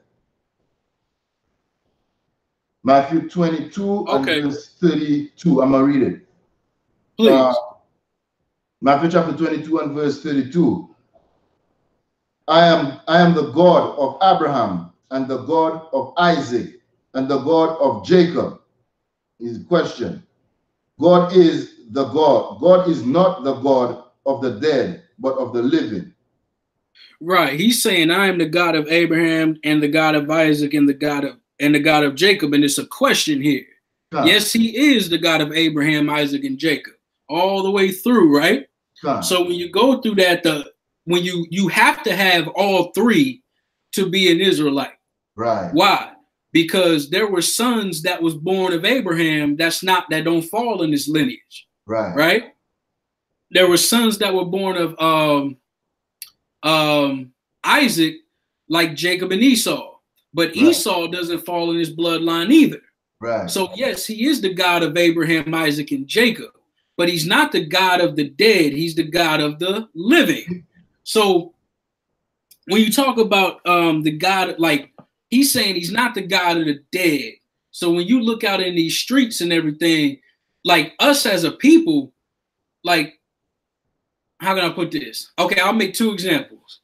Matthew 22 and verse 32. I'm going to read it. Please. Matthew chapter 22 and verse 32. I am the God of Abraham and the God of Isaac and the God of Jacob. Is the question. God is the God. God is not the God of the dead, but of the living. Right. He's saying, I am the God of Abraham and the God of Isaac and the God of Jacob. And it's a question here. Yes, he is the God of Abraham, Isaac, and Jacob, all the way through, right? So when you go through that, when you have to have all three to be an Israelite. Right. Why? Because there were sons that was born of Abraham that don't fall in this lineage. Right. Right? There were sons that were born of Isaac, like Jacob and Esau. But Esau doesn't fall in his bloodline either. Right. So yes, he is the God of Abraham, Isaac, and Jacob, but he's not the God of the dead. He's the God of the living. So when you talk about the God, like he's saying he's not the God of the dead. So when you look out in these streets and everything, like us as a people, like, how can I put this? Okay, I'll make two examples.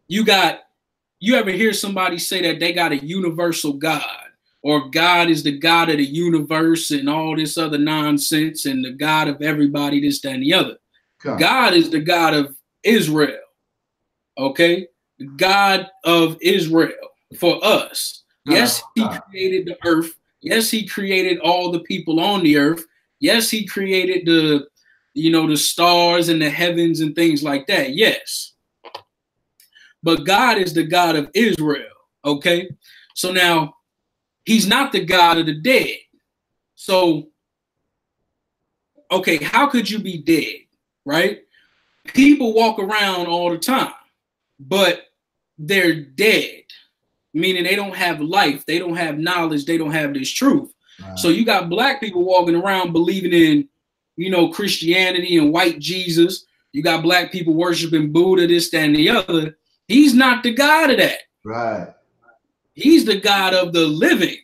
You ever hear somebody say that they got a universal God, or God is the God of the universe and all this other nonsense and the God of everybody, this, that, and the other. God is the God of Israel. Okay? The God of Israel for us. Yes, he created the earth. Yes, he created all the people on the earth. Yes, he created the stars and the heavens and things like that. Yes. But God is the God of Israel. Okay? So now, he's not the God of the dead. So, okay, how could you be dead, right? People walk around all the time, but they're dead, meaning they don't have life, they don't have knowledge, they don't have this truth. So you got black people walking around believing in, Christianity and white Jesus. You got black people worshiping Buddha, this, that, and the other. He's not the God of that. Right. He's the God of the living.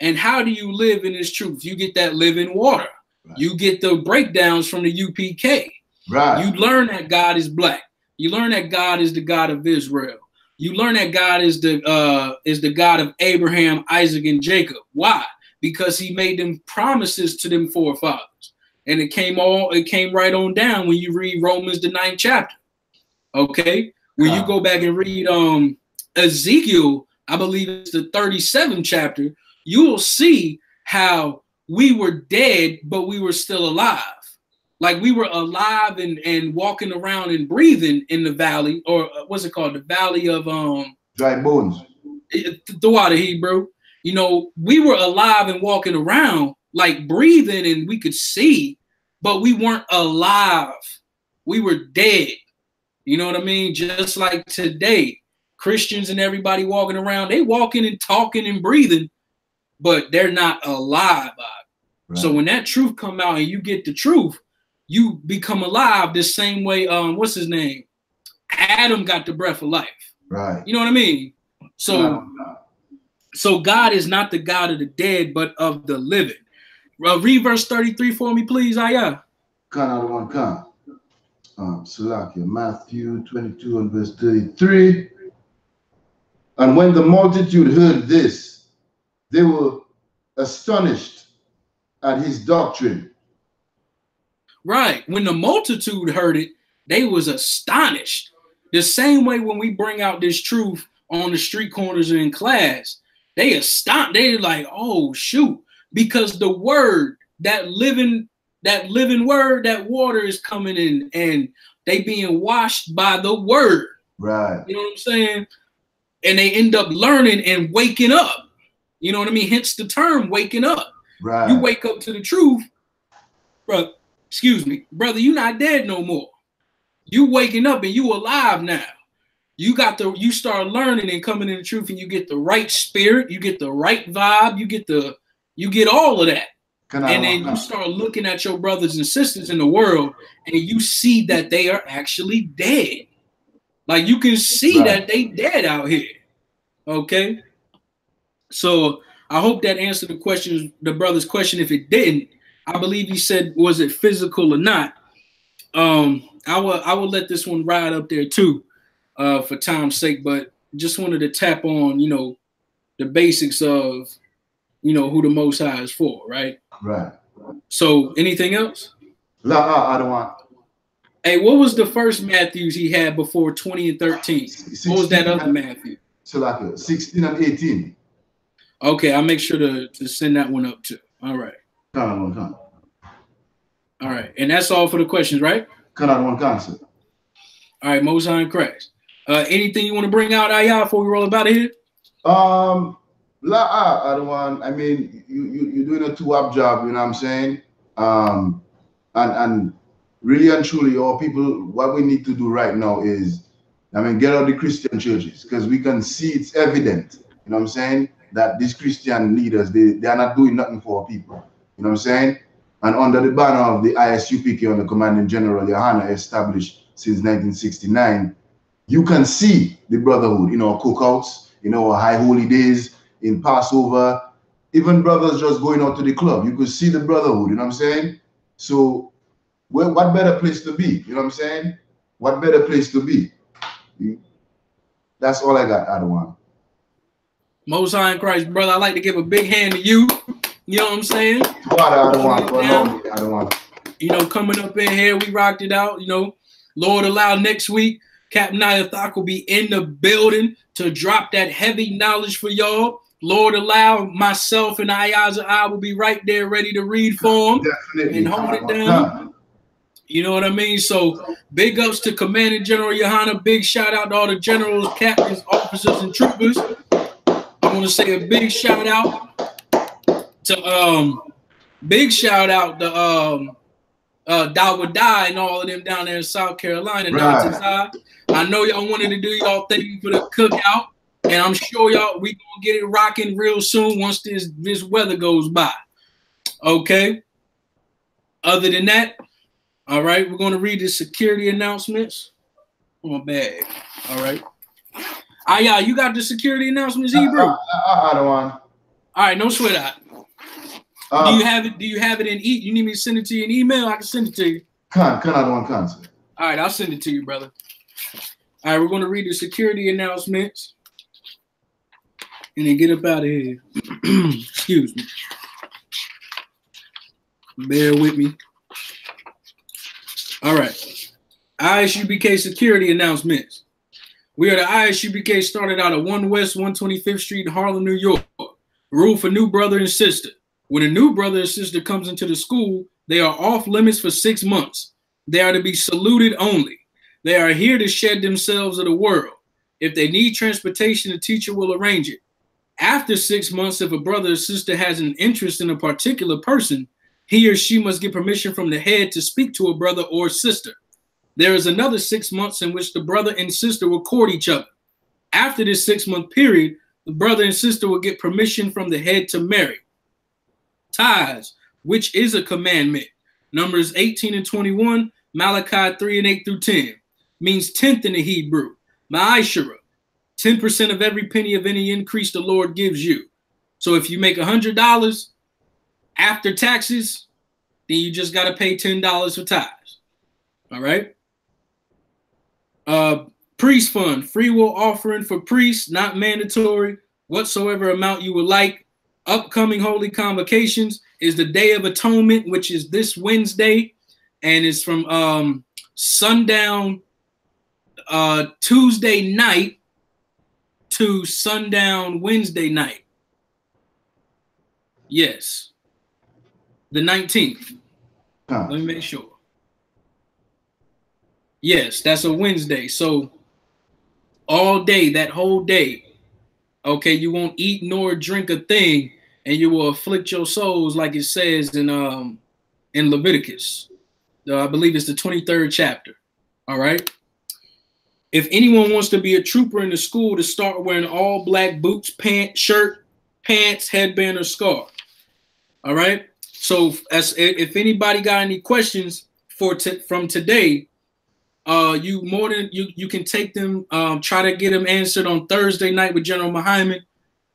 And how do you live in this truth? You get that living water. Right. You get the breakdowns from the UPK. Right. You learn that God is black. You learn that God is the God of Israel. You learn that God is the God of Abraham, Isaac, and Jacob. Why? Because he made them promises to them forefathers. And it came right on down when you read Romans, the 9th chapter. Okay? When you go back and read Ezekiel, I believe it's the 37th chapter, you will see how we were dead, but we were still alive. Like we were alive and walking around and breathing in the valley, or what's it called? The valley of dry bones. The water, Hebrew. We were alive and walking around, like breathing, and we could see, but we weren't alive. We were dead. You know what I mean? Just like today, Christians and everybody walking around, they walking and talking and breathing, but they're not alive. Right. So when that truth come out and you get the truth, you become alive the same way, what's his name? Adam got the breath of life. Right. You know what I mean? So, so God is not the God of the dead, but of the living. Read verse 33 for me, please, Ayah. Matthew 22 and verse 33. And when the multitude heard this, they were astonished at his doctrine. Right. When the multitude heard it, they was astonished. The same way when we bring out this truth on the street corners and in class, they astonished. They're like, oh, shoot. Because the word, that living word, that water is coming in and they being washed by the word. Right. You know what I'm saying? And they end up learning and waking up. You know what I mean? Hence the term waking up. Right. You wake up to the truth, bro. Excuse me, brother, you're not dead no more. You waking up and you alive now. You start learning and coming in the truth, and you get the right spirit, you get the right vibe, you get all of that. And then you start looking at your brothers and sisters in the world, and you see that they are actually dead. Like you can see that they dead out here. Okay. So I hope that answered the brother's question. If it didn't, I believe he said, was it physical or not? I will let this one ride up there too, for time's sake, but just wanted to tap on, the basics of, who the Most High is for, right? Right. So anything else? No, I don't want. Hey, what was the first Matthews he had before 20 and 13? What was that other Matthew? So like 16 and 18. Okay, I'll make sure to send that one up too. All right. All right. And that's all for the questions, right? One concept. All right, Most High in Christ. Anything you want to bring out, Ayah, before we roll about here? I don't want. I mean, you're doing a two-up job. You know what I'm saying? And really and truly, all people, what we need to do right now is, I mean, get out the Christian churches, because we can see it's evident. You know what I'm saying? That these Christian leaders, they are not doing nothing for our people. You know what I'm saying? And under the banner of the I.S.U.P.K, under Commanding General Yohanna, established since 1969, you can see the brotherhood in our cookouts, in our high holy days, in Passover, even brothers just going out to the club. You could see the brotherhood, you know what I'm saying? So, what better place to be? You know what I'm saying? What better place to be? That's all I got, Adawan. Most High in Christ, brother, I'd like to give a big hand to you. You know what I'm saying? Adawan. You know, coming up in here, we rocked it out. You know, Lord allow next week, Captain I.S.U.P.K will be in the building to drop that heavy knowledge for y'all. Lord allow, myself and I will be right there ready to read for him. Definitely. And hold it down. You know what I mean? So big ups to Commanding General Yohanna. Big shout out to all the generals, captains, officers, and troopers. I want to say a big shout out to Dawadai and all of them down there in South Carolina. Right. I know y'all wanted to do y'all thing for the cookout, and I'm sure y'all we gonna get it rocking real soon once this weather goes by. Okay. Other than that, all right, we're gonna read the security announcements. Oh, my bag. All right. Yeah, you got the security announcements, Hebrew? I don't want. All right, no sweat out. Do you have it? Do you have it in you need me to send it to you in email? I can send it to you. I don't want concept. All right, I'll send it to you, brother. All right, we're going to read the security announcements and then get up out of here. Excuse me. Bear with me. All right. I.S.U.P.K security announcements. We are the I.S.U.P.K started out at 1 West 125th Street, Harlem, New York. Rule for new brother and sister. When a new brother or sister comes into the school, they are off limits for 6 months. They are to be saluted only. They are here to shed themselves of the world. If they need transportation, the teacher will arrange it. After 6 months, if a brother or sister has an interest in a particular person, he or she must get permission from the head to speak to a brother or sister. There is another 6 months in which the brother and sister will court each other. After this 6-month period, the brother and sister will get permission from the head to marry. Tithes, which is a commandment. Numbers 18 and 21, Malachi 3 and 8 through 10, means tenth in the Hebrew. Ma'ashara, 10% of every penny of any increase the Lord gives you. So if you make $100 after taxes, then you just got to pay $10 for tithes. All right. Priest fund, free will offering for priests, not mandatory, whatsoever amount you would like. Upcoming holy convocations is the Day of Atonement, which is this Wednesday, and it's from sundown Tuesday night to sundown Wednesday night. Yes. The 19th. Let me make sure. Yes, that's a Wednesday. So all day, that whole day, okay, you won't eat nor drink a thing, and you will afflict your souls, like it says in Leviticus. I believe it's the 23rd chapter. All right. If anyone wants to be a trooper in the school, to start wearing all black boots, shirt, pants, headband, or scarf. All right. So if anybody got any questions from today, you can take them, try to get them answered on Thursday night with General Muhammad.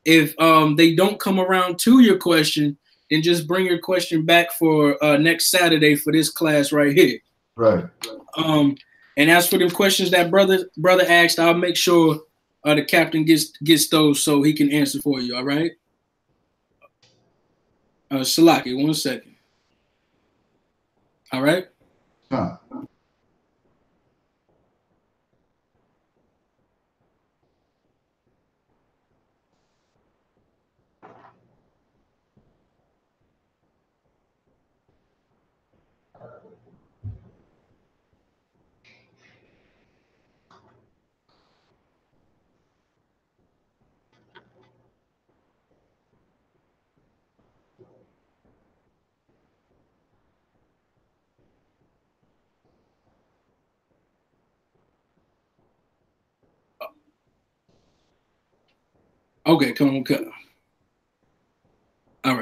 If they don't come around to your question, then just bring your question back for next Saturday for this class right here. Right. And as for the questions that brother asked, I'll make sure the captain gets those so he can answer for you. All right. Shalaki, 1 second. All right. Okay, come on, cut. All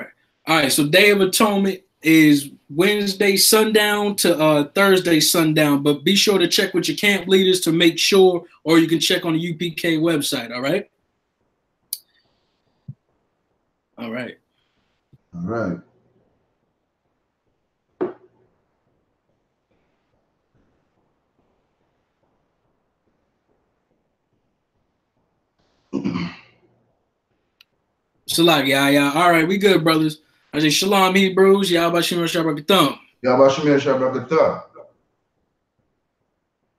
right. So Day of Atonement is Wednesday sundown to Thursday sundown, but be sure to check with your camp leaders to make sure, or you can check on the UPK website. All right. All right. All right. Salag, yeah. All right, we good, brothers. I say Shalom, Hebrews. Yahweh Shem Shabbat Thumb. Yahweh Shem Shabbat.